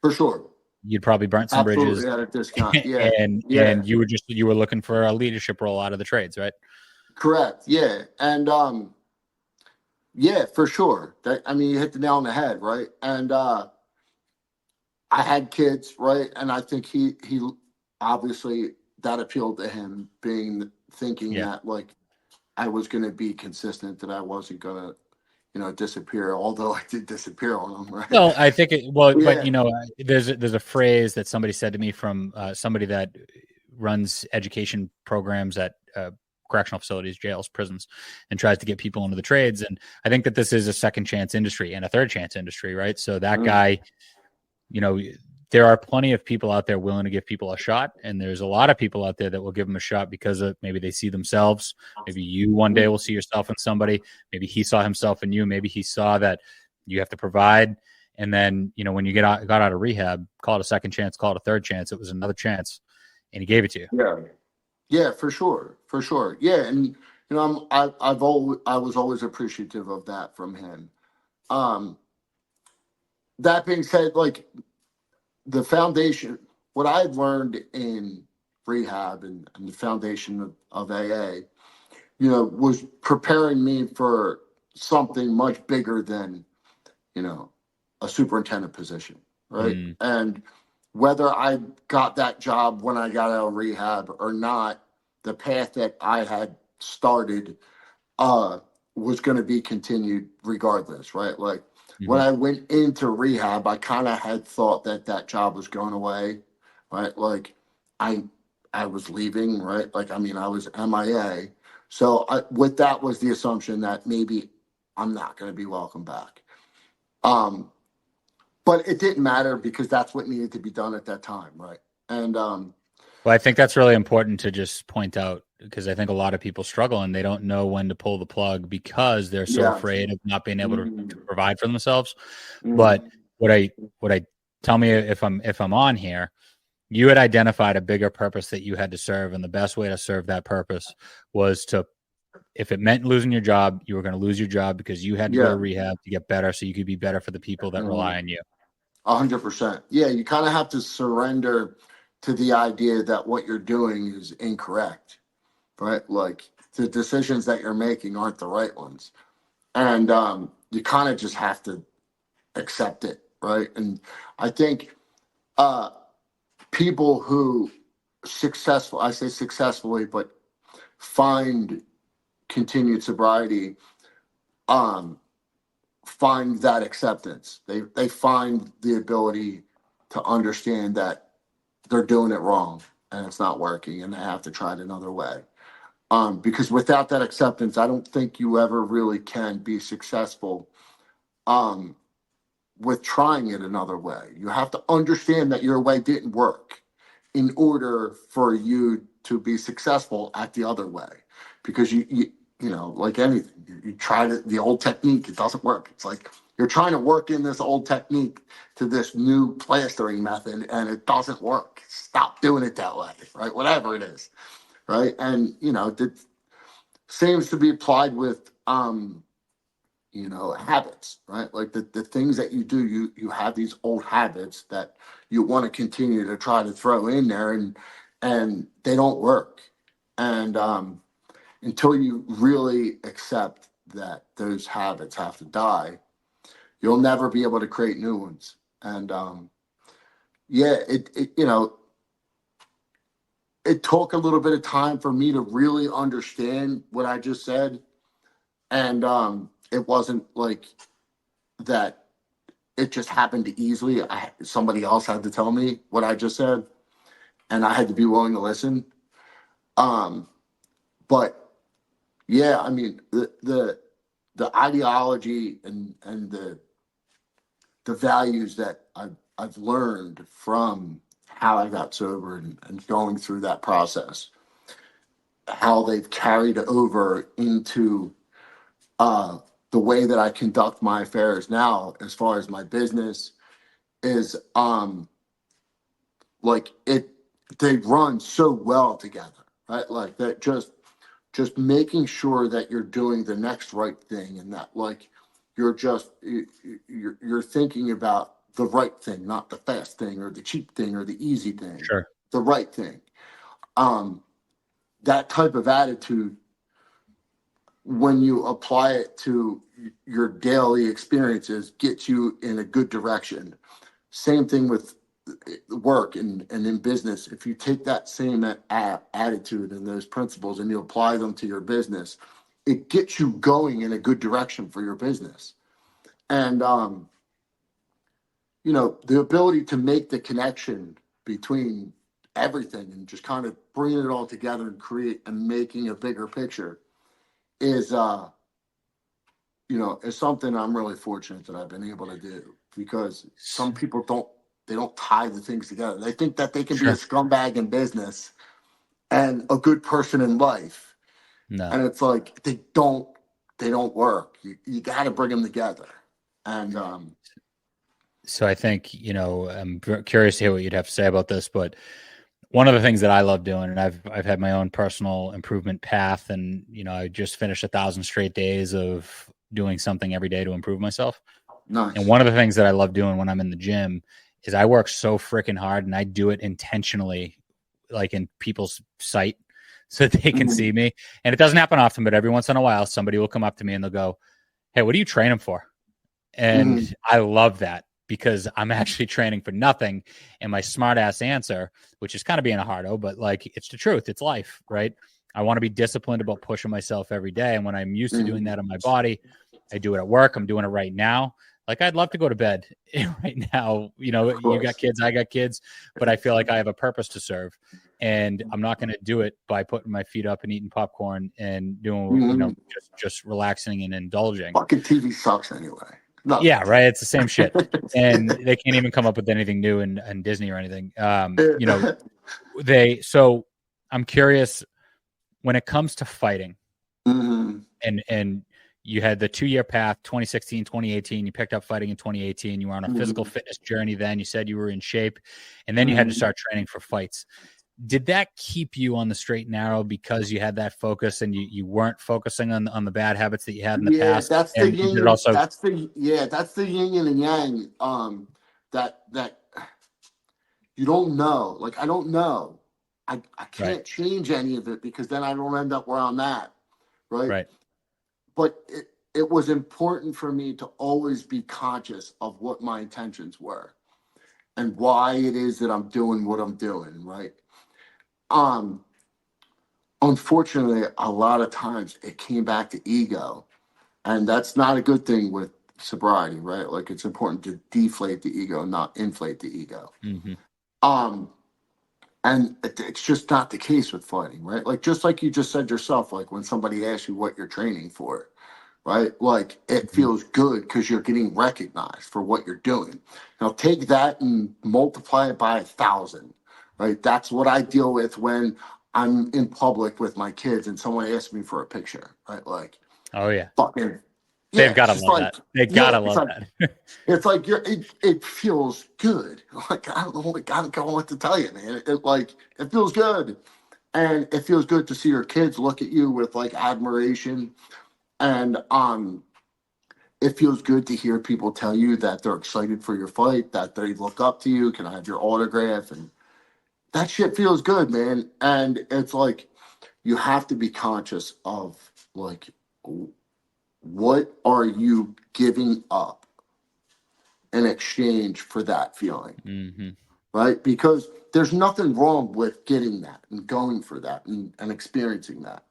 for sure. you'd probably burnt some bridges, Absolutely at a discount. Yeah, and yeah, you were looking for a leadership role out of the trades, right? correct. Yeah. And yeah, for sure. You hit the nail on the head, right? And I had kids, right? And I think he obviously that appealed to him, thinking Yeah. that like I was gonna be consistent, that I wasn't gonna, disappear, although I did disappear on him, right? Well, I think but Yeah. there's a phrase that somebody said to me from somebody that runs education programs at correctional facilities, jails, prisons, and tries to get people into the trades. And I think that this is a second chance industry and a third chance industry, right? So that Mm. guy, you know, there are plenty of people out there willing to give people a shot, and there's a lot of people out there that will give them a shot because of maybe they see themselves. Maybe you one day will see yourself in somebody. Maybe he saw himself in you. Maybe he saw that you have to provide. And then, when you got out of rehab, call it a second chance, call it a third chance. It was another chance, and he gave it to you. Yeah. Yeah, for sure. For sure. Yeah. And I was always appreciative of that from him. Um, that being said, like the foundation, what I had learned in rehab and the foundation of AA, was preparing me for something much bigger than, a superintendent position, right? Mm, And whether I got that job when I got out of rehab or not, the path that I had started uh, was going to be continued regardless, right? Like when mhm. I went into rehab, I kind of had thought that job was going away, right? Like I I was leaving, right? Like I was MIA. So with that was the assumption that maybe I'm not going to be welcome back. Um, but it didn't matter because that's what needed to be done at that time, right? And Well, I think that's really important to just point out because I think a lot of people struggle and they don't know when to pull the plug because they're so yeah. afraid of not being able to Mhm. provide for themselves. But Mhm. what I tell me if I'm on here, you had identified a bigger purpose that you had to serve, and the best way to serve that purpose was to, if it meant losing your job, you were going to lose your job because you had to go to Yeah. rehab to get better so you could be better for the people that rely Mhm. on you. 100%. Yeah, you kind of have to surrender to the idea that what you're doing is incorrect, right? Like the decisions that you're making aren't the right ones. And you kind of just have to accept it, right? And I think uh, people who I say successfully, but find continued sobriety, um, find that acceptance. They find the ability to understand that they're doing it wrong and it's not working and they have to try it another way. Because without that acceptance, I don't think you ever really can be successful um, with trying it another way. You have to understand that your way didn't work in order for you to be successful at the other way. Because like anything, you try the old technique, it doesn't work. It's like you're trying to work in this old technique to this new plastering method and it doesn't work. Stop doing it that way, right? Whatever it is, right? And it seems to be applied with habits, right? Like the things that you do, you have these old habits that you want to continue to try to throw in there and they don't work. And until you really accept that those habits have to die, you'll never be able to create new ones. And yeah, it took a little bit of time for me to really understand what I just said. And it wasn't like that it just happened easily. Somebody else had to tell me what I just said, and I had to be willing to listen. Um, but yeah, the ideology and the values that I've learned from how I got sober and going through that process, how they've carried over into the way that I conduct my affairs now, as far as my business is, like they run so well together, right? Like that, just making sure that you're doing the next right thing, and that like you're thinking about the right thing, not the fast thing or the cheap thing or the easy thing, Sure. the right thing. That type of attitude, when you apply it to your daily experiences, gets you in a good direction. Same thing with work and in business. If you take that same attitude and those principles and you apply them to your business, it gets you going in a good direction for your business. And the ability to make the connection between everything and just kind of bringing it all together and create and making a bigger picture is is something I'm really fortunate that I've been able to do, because some people don't tie the things together. They think that they can be a scumbag in business and a good person in life. No. And it's like they don't work. You got to bring them together. And so I think, I'm curious to hear what you'd have to say about this, but one of the things that I love doing, and I've had my own personal improvement path, and I just finished 1,000 straight days of doing something every day to improve myself. nice. And one of the things that I love doing when I'm in the gym is I work so freaking hard, and I do it intentionally, like in people's sight, so that they can see me. And it doesn't happen often, but every once in a while, somebody will come up to me and they'll go, "Hey, what are you training for?" And I love that, because I'm actually training for nothing. And my smart ass answer, which is kind of being a hardo, but like, it's the truth. It's life, right? I want to be disciplined about pushing myself every day. And when I'm used to doing that in my body, I do it at work. I'm doing it right now. Like, I'd love to go to bed right now. You got kids, I got kids, but I feel like I have a purpose to serve. And I'm not going to do it by putting my feet up and eating popcorn and doing, just relaxing and indulging. Fucking TV sucks anyway. No. Yeah, right. It's the same shit. And they can't even come up with anything new in Disney or anything. So I'm curious, when it comes to fighting, and you had the 2-year path, 2016, 2018, you picked up fighting in 2018. You were on a physical fitness journey then. You said you were in shape, and then you had to start training for fights. Did that keep you on the straight and narrow because you had that focus and you weren't focusing on the bad habits that you had in the past? That's the yin. That's the yin and the yang. That you don't know. Like, I don't know. I can't change any of it, because then I don't end up where I'm at. Right. But it was important for me to always be conscious of what my intentions were and why it is that I'm doing what I'm doing. Right. Unfortunately, a lot of times it came back to ego, and that's not a good thing with sobriety, right? Like, it's important to deflate the ego, not inflate the ego. And it's just not the case with fighting, right? Like, just like you just said yourself, like when somebody asks you what you're training for, right? Like, it feels good because you're getting recognized for what you're doing. Now take that and multiply it by 1,000. Right, that's what I deal with when I'm in public with my kids and someone asks me for a picture. Right, like, oh yeah, fucking, they've got to love that. They gotta love that. It's like it feels good. Like, I don't know what to tell you, man. It feels good, and it feels good to see your kids look at you with like admiration, and it feels good to hear people tell you that they're excited for your fight, that they look up to you. Can I have your autograph? And that shit feels good, man. And it's like, you have to be conscious of, like, what are you giving up in exchange for that feeling? Right? Because there's nothing wrong with getting that and going for that and experiencing that.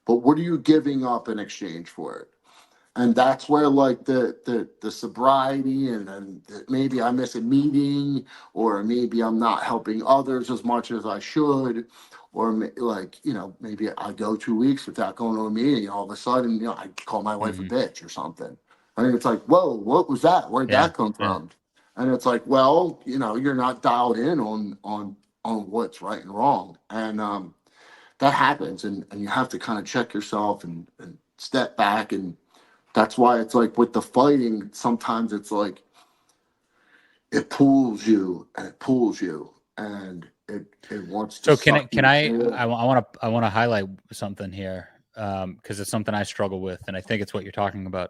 But what are you giving up in exchange for it? And that's where, like, the sobriety and maybe I miss a meeting, or maybe I'm not helping others as much as I should, or maybe I go 2 weeks without going to a meeting, and all of a sudden, I call my wife a bitch or something. I mean, it's like, whoa, what was that? Where'd that come from? And it's like, well, you're not dialed in on what's right and wrong. And that happens, and you have to kind of check yourself and step back. And that's why it's like with the fighting, sometimes it's like it pulls you and it pulls you, and it wants to So suck can you I in. I want to highlight something here, because it's something I struggle with, and I think it's what you're talking about.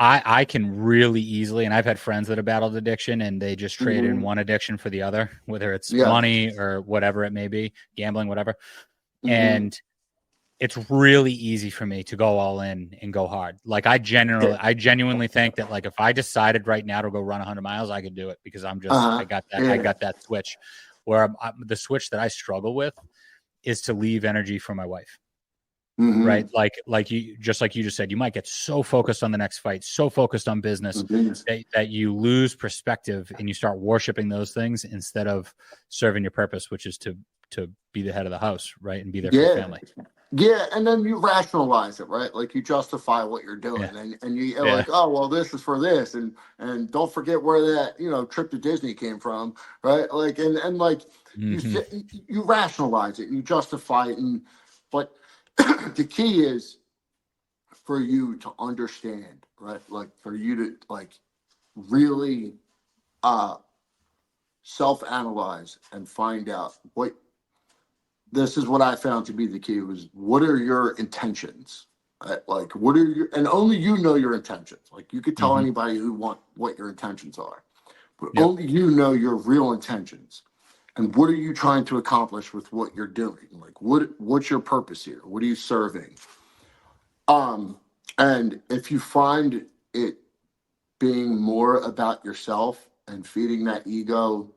I can really easily, and I've had friends that have battled addiction and they just trade in Mhm. one addiction for the other, whether it's Yeah. money or whatever it may be, gambling, whatever. Mhm. And it's really easy for me to go all in and go hard. Like I genuinely think that like if I decided right now to go run 100 miles, I could do it because I got Yeah. that switch. Where the switch that I struggle with is to leave energy for my wife. Right. Mhm. Like you just said, you might get so focused on the next fight, so focused on business Mhm. that you lose perspective and you start worshiping those things instead of serving your purpose, which is to be the head of the house, right? And be there for the Yeah. family. Yeah, and then you rationalize it, right? Like you justify what you're Yeah. doing, and you're Yeah. like, oh well, this is for this, and don't forget where that trip to Disney came from, right? Like and like Mm-hmm. you rationalize it, you justify it, but the key is for you to understand, right? Like for you to like really uh self-analyze and find out what this is what I found to be the key was what are your intentions? Like what are your and only you know your intentions. Like you could tell Mm-hmm. anybody who want what your intentions are, but Yep. only you know your real intentions. And what are you trying to accomplish with what you're doing? Like what's your purpose here? What are you serving? Um, and if you find it being more about yourself and feeding that ego,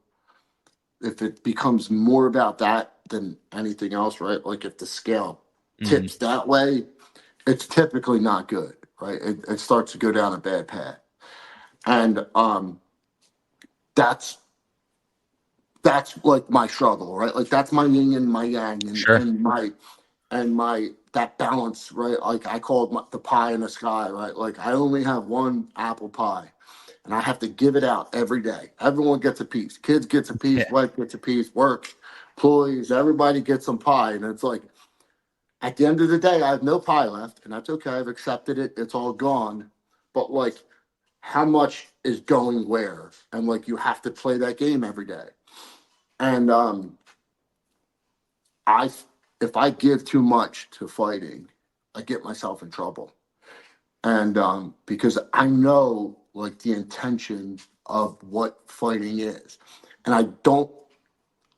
if it becomes more about that than anything else, right? Like if the scale Mm-hmm. tips that way, it's typically not good, right? It starts to go down a bad path. And that's like my struggle, right? Like that's my yin and my yang Sure. and my that balance, right? Like I call it the pie in the sky, right? Like I only have one apple pie and I have to give it out every day. Everyone gets a piece. Kids gets a piece, Yeah. wife gets a piece, work, employees, everybody gets some pie. And it's like at the end of the day, I have no pie left, and that's okay. I've accepted it. It's all gone. But like how much is going where? And like you have to play that game every day. And I if I give too much to fighting, I get myself in trouble. And because I know like the intention of what fighting is. And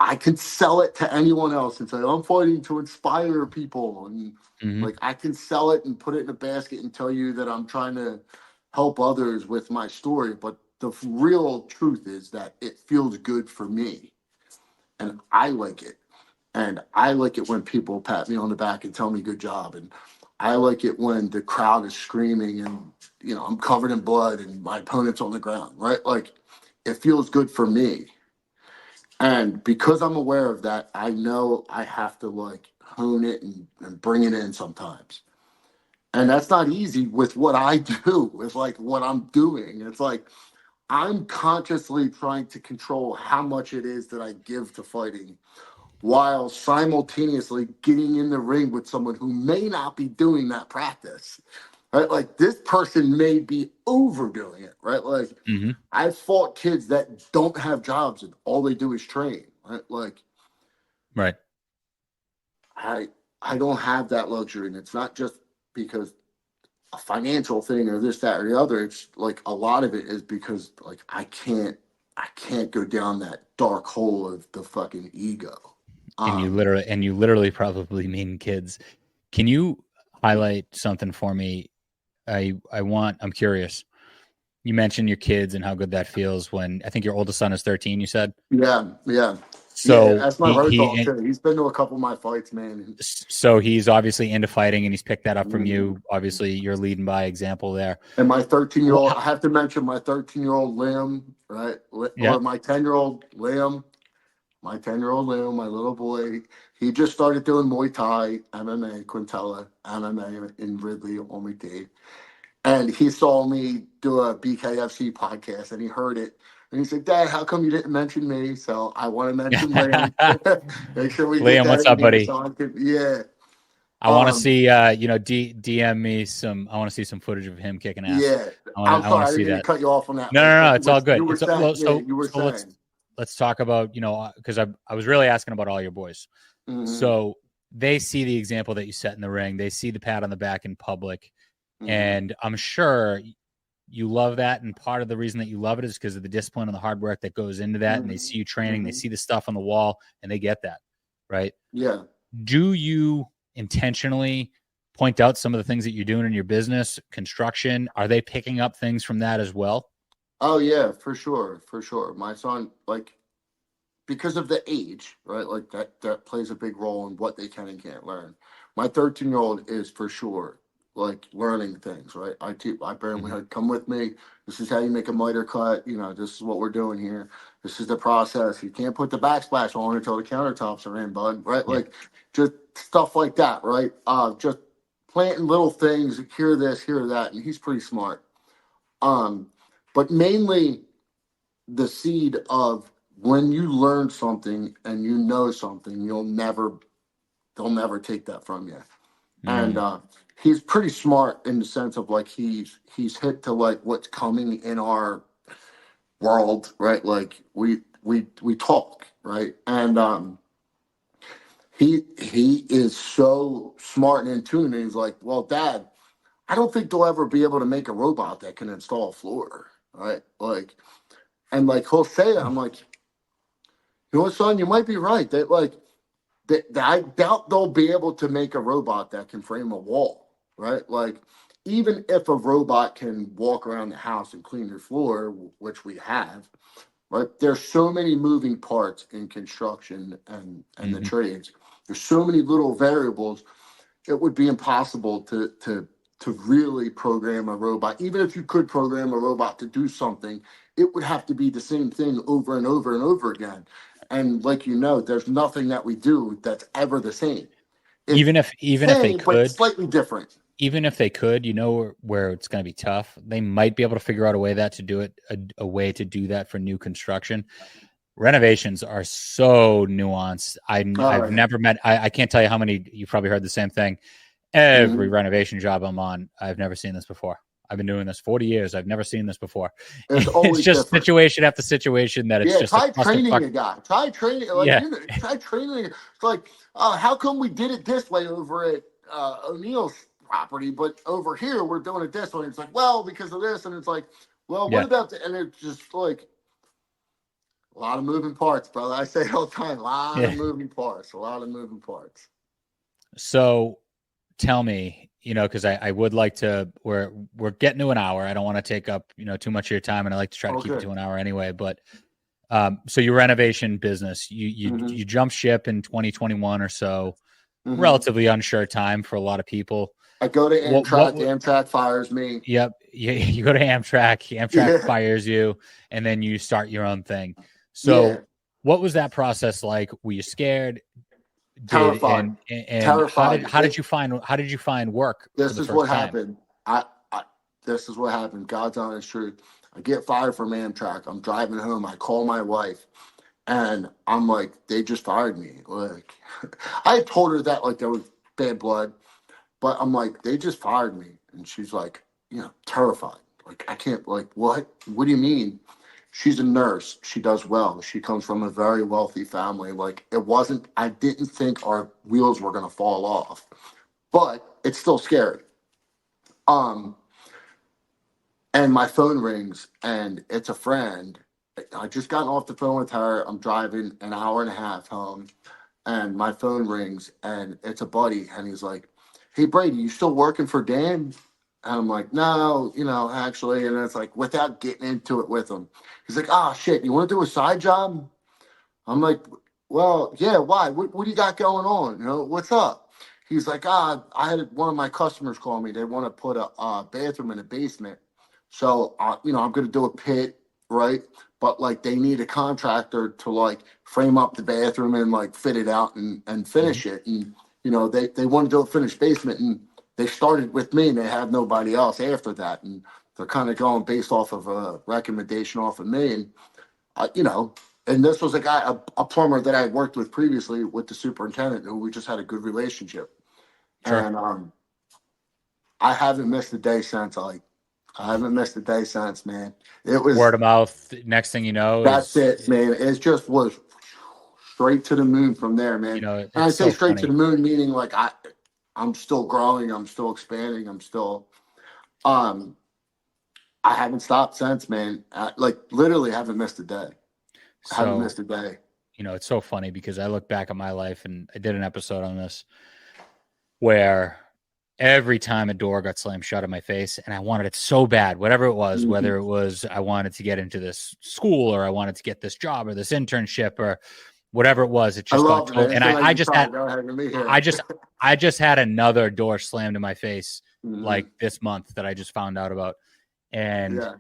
I can sell it to anyone else and say, I'm fighting to inspire people. And Mm-hmm. like I can sell it and put it in a basket and tell you that I'm trying to help others with my story. But the real truth is that it feels good for me and I like it. And I like it when people pat me on the back and tell me good job. And I like it when the crowd is screaming and, I'm covered in blood and my opponent's on the ground, right? Like it feels good for me. And because I'm aware of that, I know I have to like hone it and bring it in sometimes. And that's not easy with what I do, with like what I'm doing. It's like I'm consciously trying to control how much it is that I give to fighting while simultaneously getting in the ring with someone who may not be doing that practice. Right? Like this person may be overdoing it, right? Like Mm-hmm. I've fought kids that don't have jobs and all they do is train, right? Like Right. I I don't have that luxury, and it's not just because a financial thing or this, that, or the other. It's like a lot of it is because like I can't go down that dark hole of the fucking ego. Um, And you literally probably mean kids. Can you highlight something for me? I'm curious. You mentioned your kids and how good that feels when I think your oldest son is 13, you said. yeah, yeah, yeah. So That's my he road dog he too. He's been to a couple of my fights, man. so he's obviously into fighting and he's picked that up from And, you. Obviously, you're leading by example there. and my 13-year-old, Wha- I have to mention my 13-year-old Liam, right? Yeah. Or my 10-year-old Liam. My 10-year-old Liam, my little boy, he just started doing Muay Thai, MMA, Quintella, MMA in Ridley on McDade. And he saw me do a BKFC podcast, and he heard it. And he said, Dad, how come you didn't mention me? So I want to mention Liam. Make sure we get Liam, that what's in up, here. buddy? So I could, yeah. I want to see, DM me some. I want to see some footage of him kicking ass. Yeah. I I'm want sorry, to I see didn't mean to that. cut you off on that. No. But It's all good. You were It's saying, so. you were So saying. let's talk about, because I was really asking about all your boys. Mm-hmm. So they see the example that you set in the ring. They see the pat on the back in public, and I'm sure you love that. And part of the reason that you love it is because of the discipline and the hard work that goes into that. And they see you training, they see the stuff on the wall, and they get that, right? Yeah. Do you intentionally point out some of the things that you're doing in your business, construction? Are they picking up things from that as well? Oh yeah, for sure. My son, like, because of the age, right? Like that plays a big role in what they can and can't learn. My 13-year-old is for sure like learning things, right? I apparently had come with me. This is how you make a miter cut. This is what we're doing here. This is the process. You can't put the backsplash on until the countertops are in, bud. Right? Yeah. Like just stuff like that, right? Just planting little things. Hear this, hear that, and he's pretty smart. But mainly the seed of when you learn something and you know something, they'll never take that from you. And he's pretty smart in the sense of like he's hit to like what's coming in our world, right? Like we talk, right? And he is so smart and in tune, and he's like, well, Dad, I don't think they'll ever be able to make a robot that can install a floor, right? Like, and like he'll say it, I'm like, son, you might be right. That like I doubt they'll be able to make a robot that can frame a wall, right? Like, even if a robot can walk around the house and clean your floor, which we have, right? There's so many moving parts in construction and the trades. There's so many little variables. It would be impossible to really program a robot. Even if you could program a robot to do something, it would have to be the same thing over and over and over again. And like there's nothing that we do that's ever the same. Even if they could, but slightly different. Even if they could, where it's going to be tough, they might be able to figure out a way to do it, a way to do that for new construction. Renovations are so nuanced. I've never met. I can't tell you how many. You've probably heard the same thing. Every renovation job I'm on, I've never seen this before. I've been doing this 40 years. I've never seen this before. It's just different. Situation after situation that it's just try training a guy. Try training. Try training. It's like, how come we did it this way over at O'Neill's property, but over here we're doing it this way? It's like, well, because of this, and it's like, well, what about the? And it's just like a lot of moving parts, brother. I say it all the time. A lot of moving parts. So, tell me. Because I would like to, we're getting to an hour. I don't want to take up, too much of your time, and I like to try to keep it to an hour anyway. But so your renovation business, you jump ship in 2021 or so, relatively unsure time for a lot of people. I go to Amtrak. Amtrak fires me. Yep. You go to Amtrak. Amtrak fires you, and then you start your own thing. So what was that process like? Were you scared? Terrified. And terrified. How did you find work? This is what happened. This is what happened. God's honest truth. I get fired from Amtrak. I'm driving home. I call my wife, and I'm like, they just fired me. Like, I had told her that like there was bad blood, but I'm like, they just fired me, and she's like, terrified. Like, I can't. Like, what? What do you mean? She's a nurse. She does well. She comes from a very wealthy family. Like, I didn't think our wheels were going to fall off, but it's still scary. And my phone rings, and it's a friend. I just gotten off the phone with her. I'm driving an hour and a half home, and my phone rings, and it's a buddy. And he's like, hey, Brady, you still working for Dan? And I'm like, no, actually. And it's like, without getting into it with him, he's like, shit, you want to do a side job? I'm like, well, yeah, why? What do you got going on? What's up? He's like, I had one of my customers call me. They want to put a bathroom in a basement. So, I'm going to do a pit, right? But, like, they need a contractor to, like, frame up the bathroom and, like, fit it out and finish it. And, they want to do a finished basement. And they started with me and they had nobody else after that. And they're kind of going based off of a recommendation off of me. And, you know, and this was a guy, a plumber that I had worked with previously with the superintendent, who we just had a good relationship. Sure. And I haven't missed a day since. I haven't missed a day since, man. It was word of mouth. Next thing you know, that's it, man. It just was straight to the moon from there, man. You know, And I it's say so straight to funny. the moon, meaning like I'm still growing, I'm still expanding, I'm still I haven't stopped since, man. Like literally haven't missed a day. Haven't So, missed a day. you know, it's so funny because I look back at my life, and I did an episode on this where every time a door got slammed shut in my face and I wanted it so bad, whatever it was, Mhm. whether it was I wanted to get into this school or I wanted to get this job or this internship or whatever it was, it I just got love it, told. man. And So now I you just try. had, Go ahead with me here. I just had another door slammed in my face like Mhm. this month that I just found out about. And Yeah.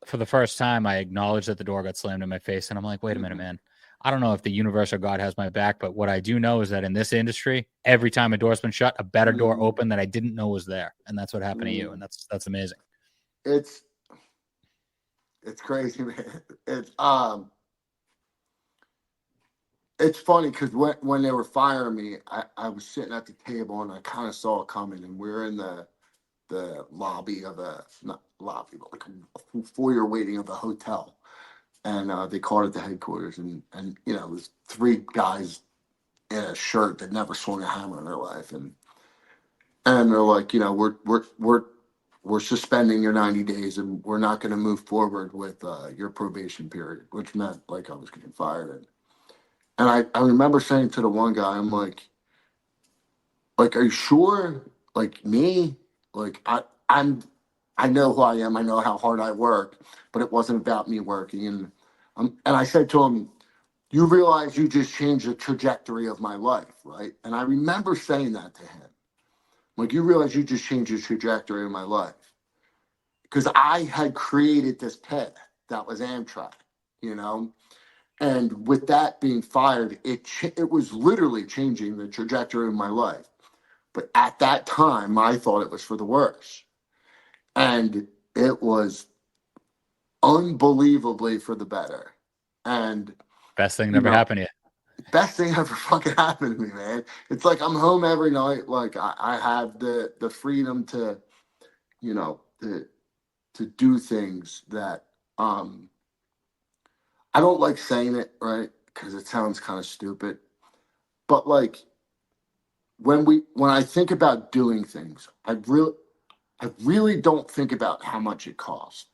for the first time, I acknowledged that the door got slammed in my face. And I'm like, wait a minute, man. I don't know if the universe or God has my back, but what I do know is that in this industry, every time a door's been shut, a better door Mhm. opened that I didn't know was there. And that's what happened to you. Mhm. And that's amazing. It's crazy, man. It's funny because when they were firing me, I was sitting at the table and I kind of saw it coming, and we were in the lobby of a not lobby, but like a foyer waiting of a hotel, and they called it the headquarters, and you know it was three guys in a shirt that never swung a hammer in their life, and they're like, you know, we're suspending your 90 days, and we're not going to move forward with your probation period, which meant like I was getting fired. And I remember saying to the one guy, I'm like, are you sure? Like me? Like I know who I am. I know how hard I work, but it wasn't about me working. And I said to him, you realize you just changed the trajectory of my life, right? And I remember saying that to him. Like, you realize you just changed the trajectory of my life. Because I had created this path that was Amtrak, you know? And with that being fired, it was literally changing the trajectory of my life. But at that time, I thought it was for the worse. And it was unbelievably for the better. And, Best thing you never know, happened to you. best thing ever fucking happened to me, man. It's like I'm home every night. Like I have the freedom to, you know, to do things that I don't like saying it, right? Because it sounds kind of stupid. But like when I think about doing things, I really don't think about how much it costs.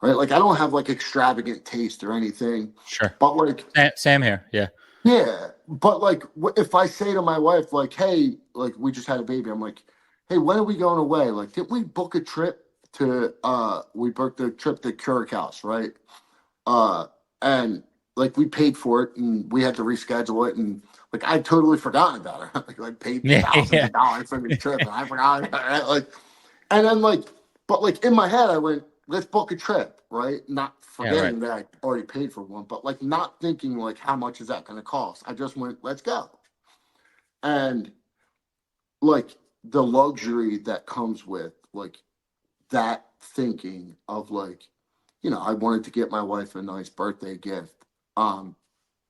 Right? Like I don't have like extravagant taste or anything. Sure. But like Same here. Yeah. yeah, but like if I say to my wife like, "Hey, like we just had a baby." I'm like, "Hey, when are we going away? Like didn't we book a trip to we booked a trip to Curacao, right?" Uh and like we paid for it and we had to reschedule it, and like I totally forgotten about it. Like I paid Yeah. thousands Yeah. of dollars for the trip and I forgot about it. Like and then like but like in my head I went, let's book a trip, right? Not Yeah. Right. forgetting that I already paid for one, but like not thinking like how much is that gonna cost. I just went, let's go. And like the luxury that comes with like that thinking of like, you know, I wanted to get my wife a nice birthday gift.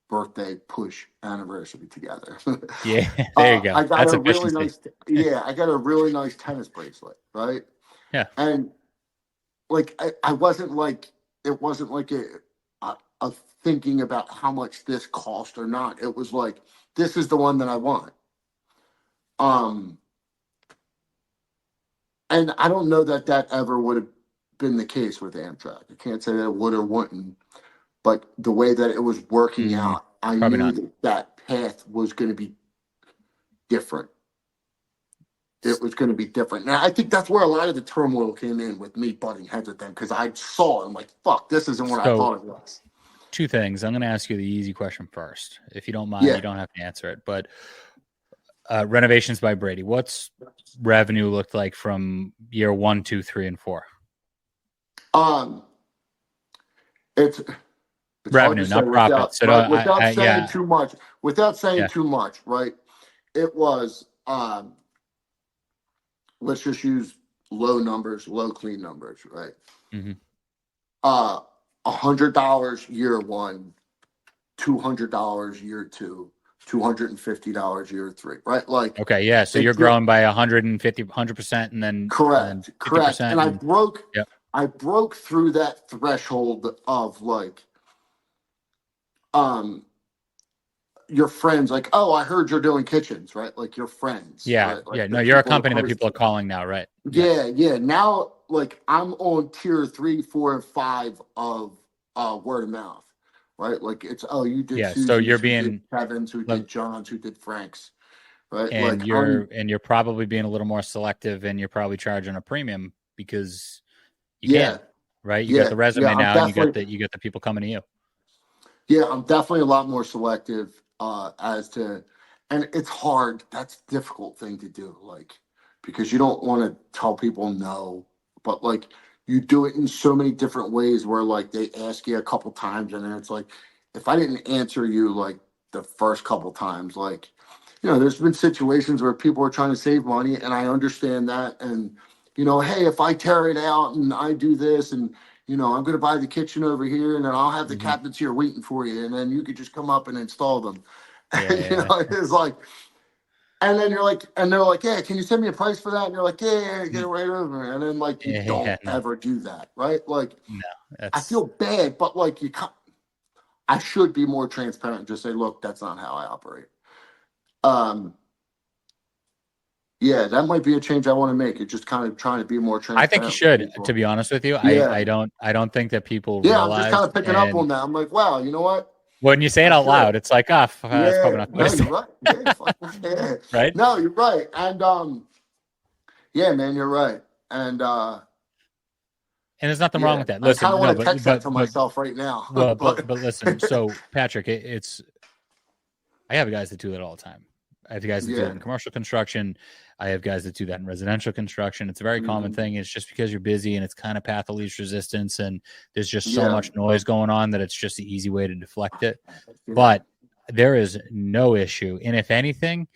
Birthday push anniversary together. Yeah. There you go. I got That's a really efficiency. nice, yeah, I got a really nice tennis bracelet, right? Yeah. And like, I wasn't like, it wasn't like a thinking about how much this cost or not. It was like, this is the one that I want. Um, and I don't know that that ever would have been the case with Amtrak. I can't say that it would or wouldn't, but the way that it was working Mm, out, I probably knew not. that that path was going to be different. It was going to be different. And I think that's where a lot of the turmoil came in with me butting heads with them because I saw it. I'm like, fuck, this isn't what I So thought it was. two things. I'm going to ask you the easy question first. If you don't mind, Yeah. you don't have to answer it. But renovations by Brady, what's revenue looked like from year 1, 2, 3, and 4? Um, it's hard Revenue, to say not profit. without So right without saying yeah, too much. Without saying yeah. too much, right? It was let's just use low clean numbers, right? Mm-hmm. $100 year one, $200 year two, $250 year three, right? Like, Okay, yeah. So you're growing by 100%, and then correct. 50%. And Yep. I broke through that threshold of like, your friends, like, oh, I heard you're doing kitchens, right? Like your friends, Yeah, right? Like yeah. the No, you're a people company that close people are to. calling now, right? Yeah. Now, like, I'm on tier 3, 4, and 5 of word of mouth, right? Like, it's, oh, you did Yeah. So you're Susie's, who did being, Kevin's, who did John's, who did Frank's, right? and Like, I'm, you're probably being a little more selective, and you're probably charging a premium because you can, yeah, right? You got the yeah. resume now, and you got the people coming to you. Yeah, I'm definitely a lot more selective as to, and it's hard. That's a difficult thing to do, like, because you don't want to tell people no, but like you do it in so many different ways where like they ask you a couple times and then it's like, if I didn't answer you like the first couple times, like, there's been situations where people are trying to save money and I understand that. And, hey, if I tear it out and I do this and I'm going to buy the kitchen over here and then I'll have the Mhm. cabinets here waiting for you. And then you could just come up and install them. Yeah, And, yeah. it's like, and then you're like, and they're like, yeah, can you send me a price for that? And you're like, yeah, get it right over. And then like, you Yeah, don't ever do that. Right. Like, no, I that's feel bad, but like I should be more transparent and just say, look, that's not how I operate. Um, yeah, that might be a change I want to make. It's just kind of trying to be more I think you transparent with should, to people. be honest with you. Yeah. I don't think that people Yeah. I'm just realize, kind of picking up and on that. I'm like, wow, you know what? when you say it I out should. loud, it's like, oh, that's probably Yeah, not no, supposed you're to, right. Yeah, yeah. right? No, you're right. And yeah, man, you're right. And And there's nothing wrong yeah, with that. I kind Listen, of no, want to text that to myself right now. well, But but listen. So Patrick, I have guys that do that all the time. I have guys that do that yeah. in commercial construction. I have guys that do that in residential construction. It's a very common Mhm. thing. It's just because you're busy and it's kind of path of least resistance, and there's just so Yeah. much noise going on that it's just the easy way to deflect it. But there is no issue. And if anything,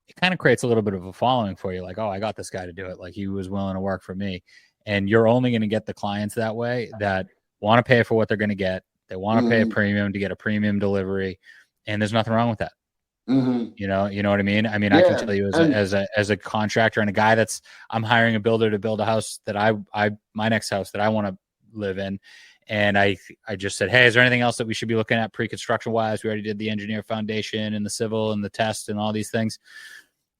it kind of creates a little bit of a following for you. Like, oh, I got this guy to do it. Like, he was willing to work for me. And you're only going to get the clients that way that want to pay for what they're going to get. They want to pay a Mhm. premium to get a premium delivery. And there's nothing wrong with that. Mhm. You know what I mean? I mean, I can Yeah. tell you And as a contractor and a guy I'm hiring a builder to build a house that my next house that I want to live in. And I just said, hey, is there anything else that we should be looking at pre-construction wise? We already did the engineer foundation and the civil and the test and all these things.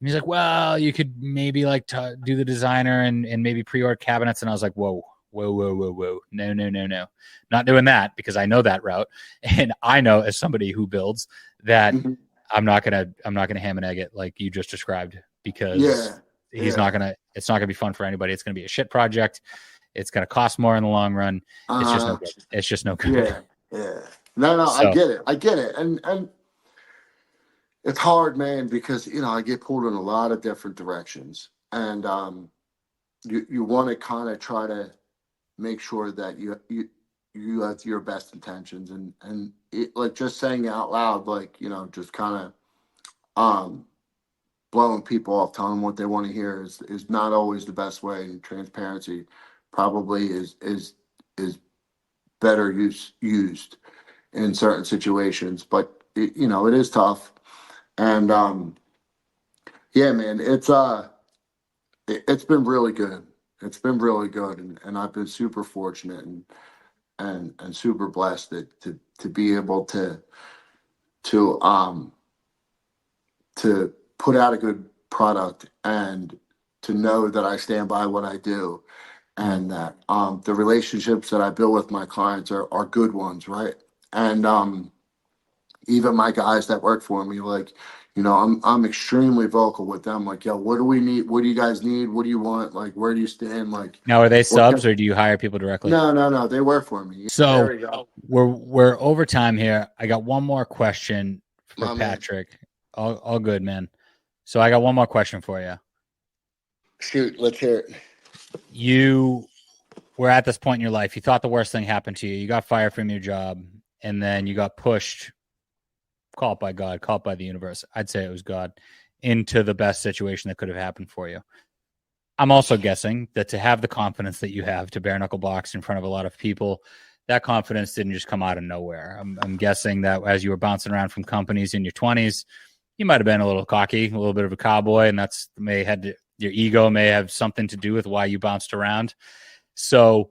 And he's like, well, you could maybe like do the designer and maybe pre-order cabinets. And I was like, whoa. No. Not doing that, because I know that route. And I know, as somebody who builds, that mhm. I'm not gonna ham and egg it like you just described, because Yeah. it's not gonna be fun for anybody. It's gonna be a shit project. It's gonna cost more in the long run. It's just no good. It's just no good. Yeah. Yeah. No, I So get it. I get it. And it's hard, man, because I get pulled in a lot of different directions. And you want to kind of try to make sure that you have your best intentions and it, like, just saying it out loud, like, just kind of blowing people off, telling them what they want to hear is not always the best way. And transparency probably is better used in certain situations, but it is tough. And yeah, man, it's been really good. It's been really good, and I've been super fortunate and super blessed to be able to um to put out a good product and to know that I stand by what I do, and that the relationships that I build with my clients are good ones, right? And even my guys that work for me, like, I'm extremely vocal with them. Like, yo, what do we need? What do you guys need? What do you want? Like, where do you stand? Like, now, are they what subs or do you hire people directly? no, they work for me. There So we go. we're over time here. I got one more question for My man. Patrick. All good, man. So I got one more question for you. Shoot, let's hear it. You were at this point in your life. You thought the worst thing happened to you. You got fired from your job, and then you got pushed, call it by God, call it by the universe. I'd say it was God, into the best situation that could have happened for you. I'm also guessing that to have the confidence that you have to bare knuckle box in front of a lot of people, that confidence didn't just come out of nowhere. I'm guessing that as you were bouncing around from companies in your 20s, you might have been a little cocky, a little bit of a cowboy, and your ego may have something to do with why you bounced around. So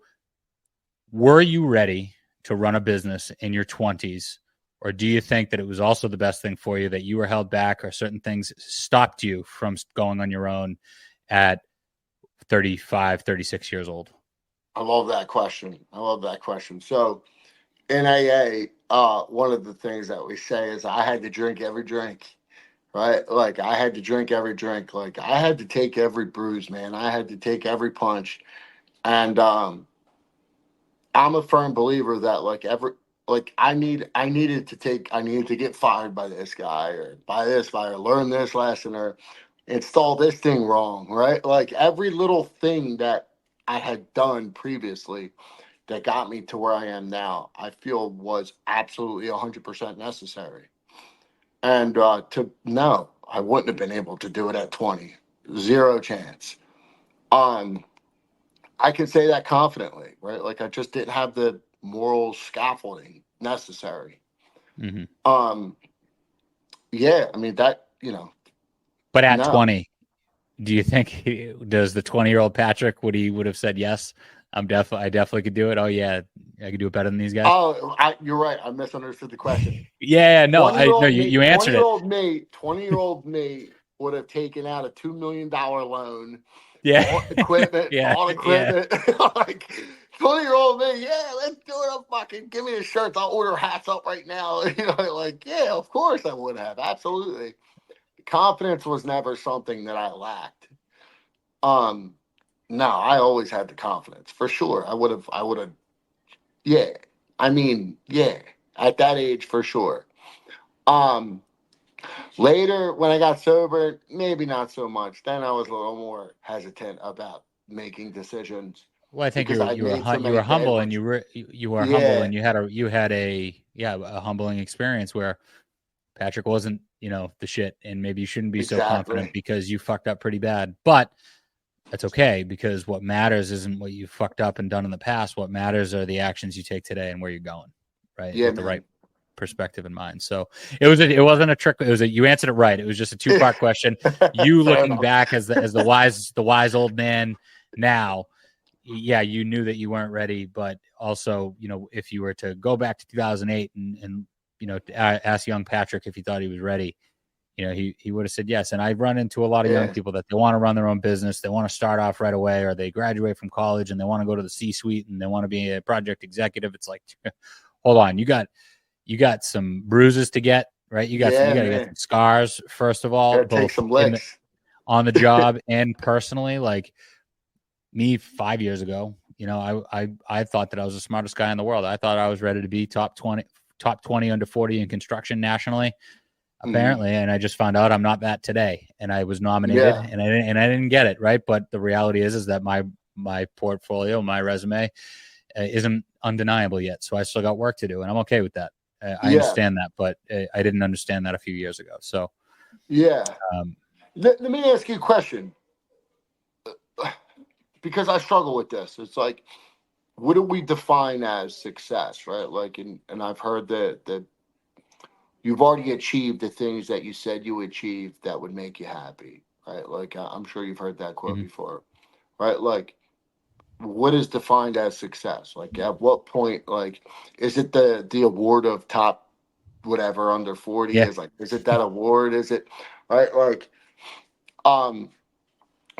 were you ready to run a business in your 20s? Or do you think that it was also the best thing for you that you were held back or certain things stopped you from going on your own at 35, 36 years old? I love that question. So in AA, one of the things that we say is I had to drink every drink, right? Like I had to drink every drink. Like I had to take every bruise, man. I had to take every punch. And I'm a firm believer that I needed to get fired by this guy or by this guy or learn this lesson or install this thing wrong, right? Like every little thing that I had done previously that got me to where I am now, I feel was absolutely 100% necessary. And no, I wouldn't have been able to do it at 20. Zero chance. Um, I can say that confidently, right? Like I just didn't have the moral scaffolding necessary. Mm-hmm. Yeah, I mean But at no. 20, do you think does the 20-year-old Patrick would have said yes? I definitely could do it. Oh yeah, I could do it better than these guys. Oh, you're right. I misunderstood the question. Yeah, no, 20-year-old me, you answered it. 20-year-old me would have taken out a $2 million loan, Yeah, bought equipment, yeah. like 20-year-old me. Yeah, let's do it. I'm fucking give me the shirts. I'll order hats up right now. Like yeah, of course I would have. Absolutely. Confidence was never something that I lacked. No, I always had the confidence for sure. I would have. Yeah, I mean, yeah, at that age for sure. Um, Later when I got sober, maybe not so much. Then I was a little more hesitant about making decisions Well, I think because I'd made so you many were bad humble and ones. you were humble Yeah, and you had a humbling experience where Patrick wasn't, the shit, and maybe you shouldn't be so confident exactly. because you fucked up pretty bad. But that's okay, because what matters isn't what you fucked up and done in the past. What matters are the actions you take today and where you're going, right? Yeah, With the right man. perspective in mind. So it wasn't a trick. You answered it right. It was just a 2-part question. You Fair looking enough. back as the wise old man now, yeah, you knew that you weren't ready, but also, if you were to go back to 2008 and ask young Patrick if he thought he was ready, he would have said yes. And I run into a lot of young Yeah, people that they want to run their own business. They want to start off right away, or they graduate from college and they want to go to the C-suite and they want to be a project executive. It's like, hold on, you got some bruises to get, right? You got yeah, to get some man. scars, first of all, Gotta take both some licks. on the job and personally. Like me 5 years ago, I thought that I was the smartest guy in the world. I thought I was ready to be top 20 under 40 in construction nationally, Mhm. apparently. And I just found out I'm not that today. And I was nominated Yeah, and I didn't get it. Right. But the reality is that my portfolio, my resume isn't undeniable yet. So I still got work to do, and I'm okay with that. I yeah, understand that, but I didn't understand that a few years ago. So, yeah. um, Let me ask you a question because I struggle with this. It's like, what do we define as success, right? Like, and I've heard that you've already achieved the things that you said you achieved that would make you happy, right? Like, I'm sure you've heard that quote mhm. before, right? Like, what is defined as success? Like, at what point, like, is it the award of top whatever under 40? Yeah. Is it that award? Is it right? Like, um,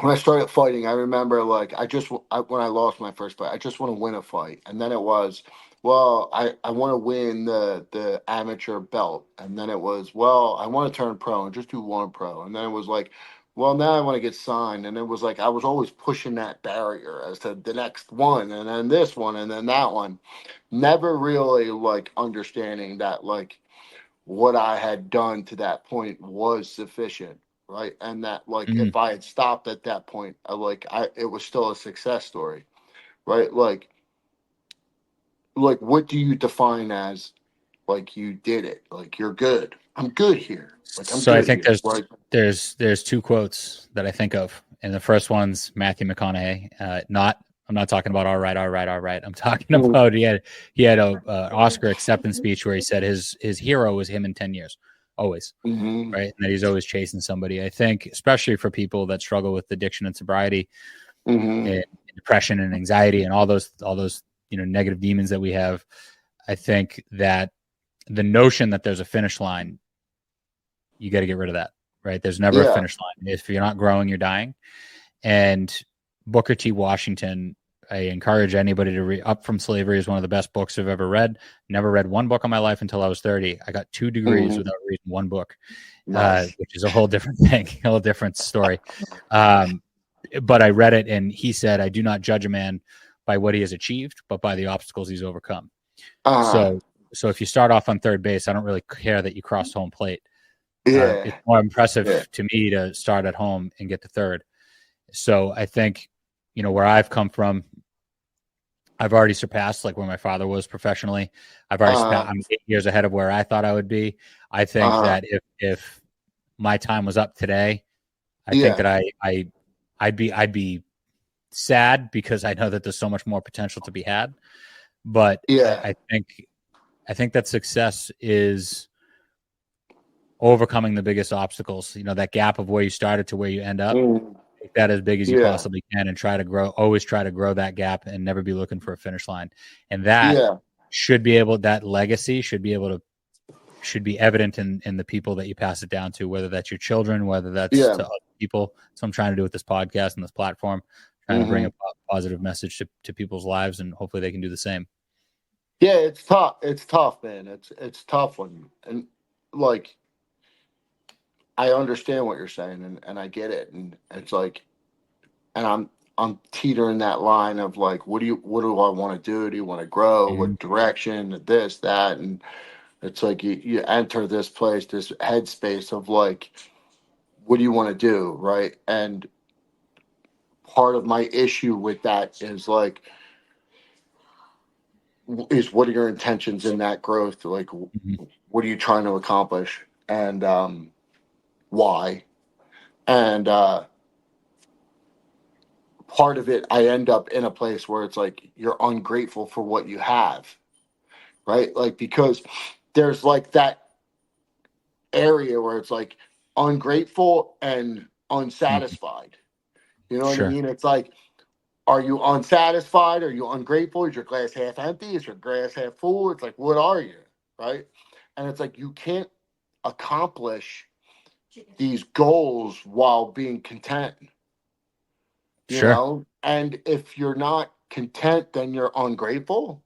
when I started fighting, I remember like when I lost my first fight, I just want to win a fight, and then it was, well, I want to win the amateur belt, and then it was, well, I want to turn pro and just do one pro, and then it was like, well, now I want to get signed, and it was like I was always pushing that barrier as to the next one, and then this one, and then that one, never really like understanding that like what I had done to that point was sufficient, right? And that like Mhm. if I had stopped at that point, it was still a success story, right? Like what do you define as like you did it. Like you're good. I'm good here. Like I'm So I good think here. Like, there's two quotes that I think of, and the first one's Matthew McConaughey. I'm not talking about all right. I'm talking about he had a Oscar acceptance speech where he said his hero was him in 10 years, always, mm-hmm, right, and that he's always chasing somebody. I think especially for people that struggle with addiction and sobriety mm-hmm, and depression and anxiety and all those negative demons that we have. I think that the notion that there's a finish line, you got to get rid of that, right? There's never a yeah, finish line. If you're not growing, you're dying. And Booker T. Washington, I encourage anybody to read. Up from Slavery is one of the best books I've ever read. Never read one book in my life until I was 30. I got 2 degrees mm-hmm, without reading one book, nice. which is a whole different thing, a whole different story. But I read it, and he said, I do not judge a man by what he has achieved, but by the obstacles he's overcome. Uh, So if you start off on third base, I don't really care that you crossed home plate. yeah, It's more impressive yeah, to me to start at home and get to third. So I think, where I've come from, I've already surpassed like where my father was professionally. I've already surpassed, I'm 8 years ahead of where I thought I would be. I think that if my time was up today, I think yeah, that I'd be sad because I know that there's so much more potential to be had. But yeah, I think that success is overcoming the biggest obstacles, that gap of where you started to where you end up. mm, Make that as big as you yeah, possibly can and always try to grow that gap and never be looking for a finish line. And that yeah, that legacy should be evident in the people that you pass it down to, whether that's your children, whether that's yeah, to other people. So I'm trying to do with this podcast and this platform, trying to bring mm-hmm. a positive message to people's lives, and hopefully they can do the same. Yeah. It's tough. It's tough, man. It's tough and like I understand what you're saying, and I get it, and it's like, and I'm teetering that line of like, what do I want to do? Do you want to grow? Mm-hmm. What direction? This, that, and it's like you enter this place, this headspace of like, what do you want to do, right? And part of my issue with that is like, is what are your intentions in that growth? Like, what are you trying to accomplish, and why? And part of it, I end up in a place where it's like you're ungrateful for what you have, right? Like, because there's like that area where it's like ungrateful and Mm-hmm. unsatisfied. You know what I Sure. mean? It's like, are you unsatisfied? Are you ungrateful? Is your glass half empty? Is your glass half full? It's like, what are you? Right? And it's like, you can't accomplish these goals while being content, Sure. And if you're not content, then you're ungrateful.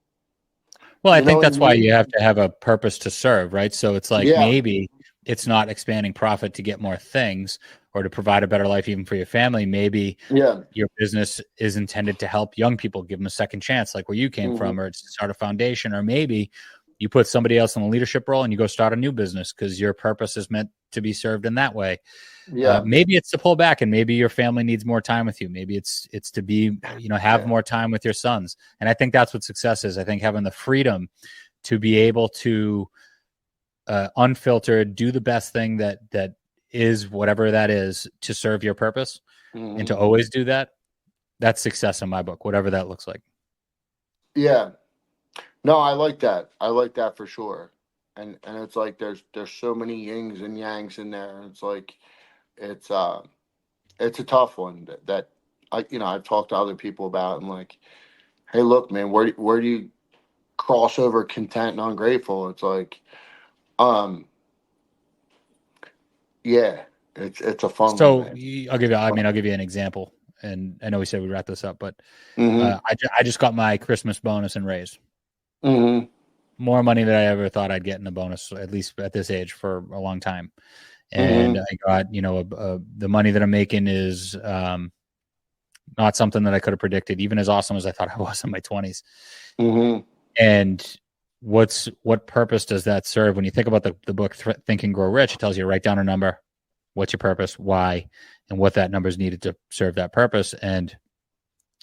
Well, I You know think what I that's why mean? you have to have a purpose to serve, right? So it's like Yeah. maybe it's not expanding profit to get more things or to provide a better life even for your family. Maybe Yeah. your business is intended to help young people, give them a second chance, like where you came Mm-hmm. from, or to start a foundation, or maybe you put somebody else in a leadership role and you go start a new business because your purpose is meant to be served in that way. Yeah. Maybe it's to pull back, and maybe your family needs more time with you. Maybe it's to be, have Yeah. more time with your sons. And I think that's what success is. I think having the freedom to be able to unfiltered do the best thing that is whatever that is to serve your purpose, and to Mm-hmm. always do that. That's success in my book, whatever that looks like. Yeah. No, I like that. I like that for sure. And it's like there's so many yings and yangs in there. It's like it's it's a tough one that I've talked to other people about, and like, hey, look, man, where do you cross over content and ungrateful? It's like, um, yeah, it's a fun one, So man. I'll give you an example. And I know we said we wrap this up, but Mm-hmm. I just got my Christmas bonus and raise. Mm-hmm. More money than I ever thought I'd get in a bonus, at least at this age, for a long time. And Mm-hmm. I got, the money that I'm making is not something that I could have predicted, even as awesome as I thought I was in my 20s. Mm-hmm. And what purpose does that serve? When you think about the book Think and Grow Rich, it tells you write down a number, what's your purpose, why, and what that number is needed to serve that purpose. And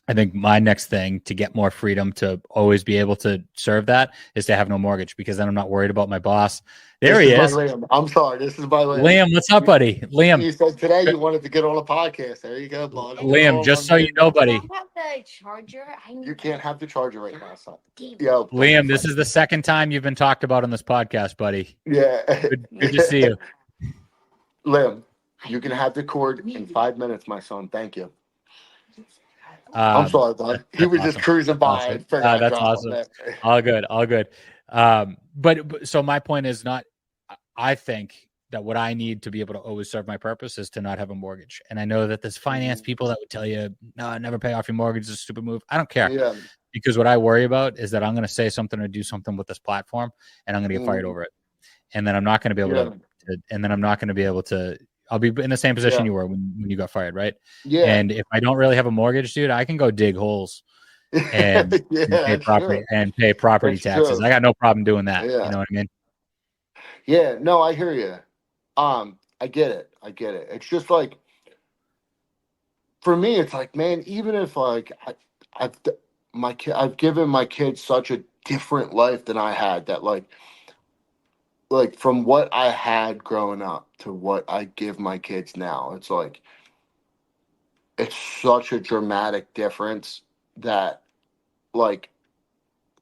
I think my next thing to get more freedom to always be able to serve that is to have no mortgage, because then I'm not worried about my boss. There This he is is. by Liam. I'm sorry. This is by Liam. Liam, what's up, buddy? Liam. You said today you wanted to get on a podcast. There you go, bud. Liam, just so you know, buddy. I have the charger. You can't have the charger right now, son. Yo, Liam, this is the second time you've been talked about on this podcast, buddy. Yeah. Good to see you. Liam, you can have the cord in 5 minutes, my son. Thank you. I'm sorry, bud. He was just cruising by. Awesome. That's awesome. All good. All good. But so my point is not, I think that what I need to be able to always serve my purpose is to not have a mortgage. And I know that there's finance people that would tell you, no, never pay off your mortgage. It's a stupid move. I don't care. Yeah. Because what I worry about is that I'm going to say something or do something with this platform and I'm going to get fired over it. And then I'm not going to be able to, I'll be in the same position you were when you got fired, right? Yeah. And if I don't really have a mortgage, dude, I can go dig holes and, pay property taxes. True. I got no problem doing that. Yeah. You know what I mean? Yeah. No, I hear you. I get it. It's just like, for me, it's like, man, even if like I've given my kids such a different life than I had, that like from what I had growing up to what I give my kids now, it's like, it's such a dramatic difference that, like,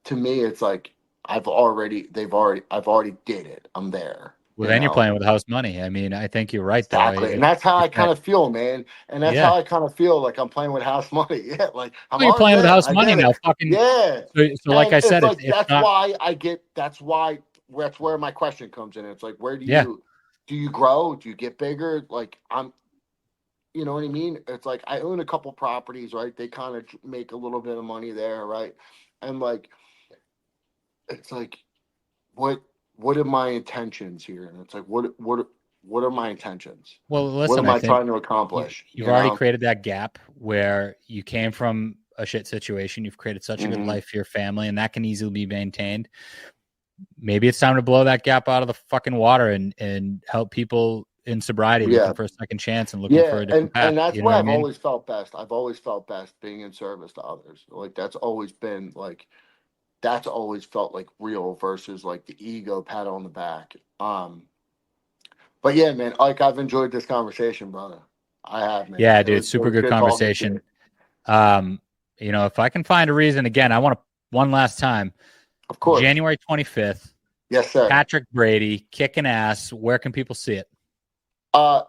to me, it's like, I've already did it. I'm there. Well, then you're playing with house money. I mean, I think you're right. Exactly. And that's how I kind of feel, man. And that's how I kind of feel, like I'm playing with house money. Yeah. Like you're playing with house money now. Fucking yeah. So like I said, like, that's where my question comes in. It's like, where do you grow? Do you get bigger? Like you know what I mean? It's like, I own a couple properties, right? They kind of make a little bit of money there, right? And like, it's like, what are my intentions here? And it's like, what are my intentions? Well, listen, what am I trying to accomplish? You've already created that gap where you came from a shit situation. You've created such a good life for your family, and that can easily be maintained. Maybe it's time to blow that gap out of the fucking water and help people in sobriety looking for a second chance and looking for a different path. And that's what I've always felt best. I've always felt best being in service to others. Like, that's always been like, that's always felt like real versus like the ego pat on the back. But yeah, man, like, I've enjoyed this conversation, brother. I have, man. Yeah, dude, super good conversation. You know, if I can find a reason, again, I want to one last time. Of course. January 25th. Yes, sir. Patrick Brady, kicking ass. Where can people see it?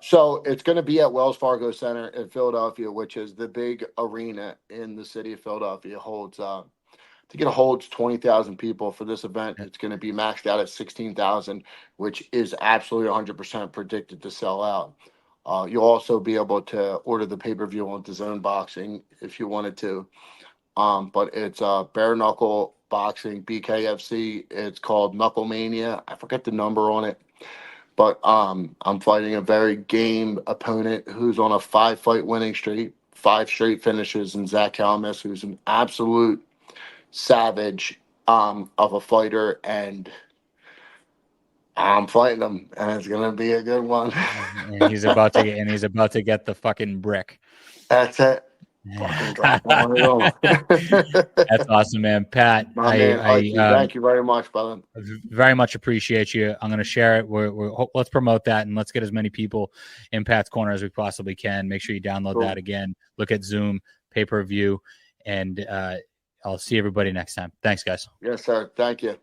So it's going to be at Wells Fargo Center in Philadelphia, which is the big arena in the city of Philadelphia. It holds 20,000 people for this event. It's going to be maxed out at 16,000, which is absolutely 100% predicted to sell out. You'll also be able to order the pay-per-view on DAZN Boxing if you wanted to. But it's bare knuckle boxing, BKFC. It's called Knuckle Mania. I forget the number on it. But I'm fighting a very game opponent who's on a 5-fight winning streak, 5 straight finishes, and Zach Helmus, who's an absolute savage of a fighter, and I'm fighting him, and it's gonna be a good one. And he's about to get the fucking brick. That's it. That's awesome, man. Pat, thank you very much, brother. Very much appreciate you. I'm going to share it. Let's promote that, and let's get as many people in Pat's corner as we possibly can. Make sure you download that again. Look at Zoom, pay-per-view, and I'll see everybody next time. Thanks, guys. Yes, sir. Thank you.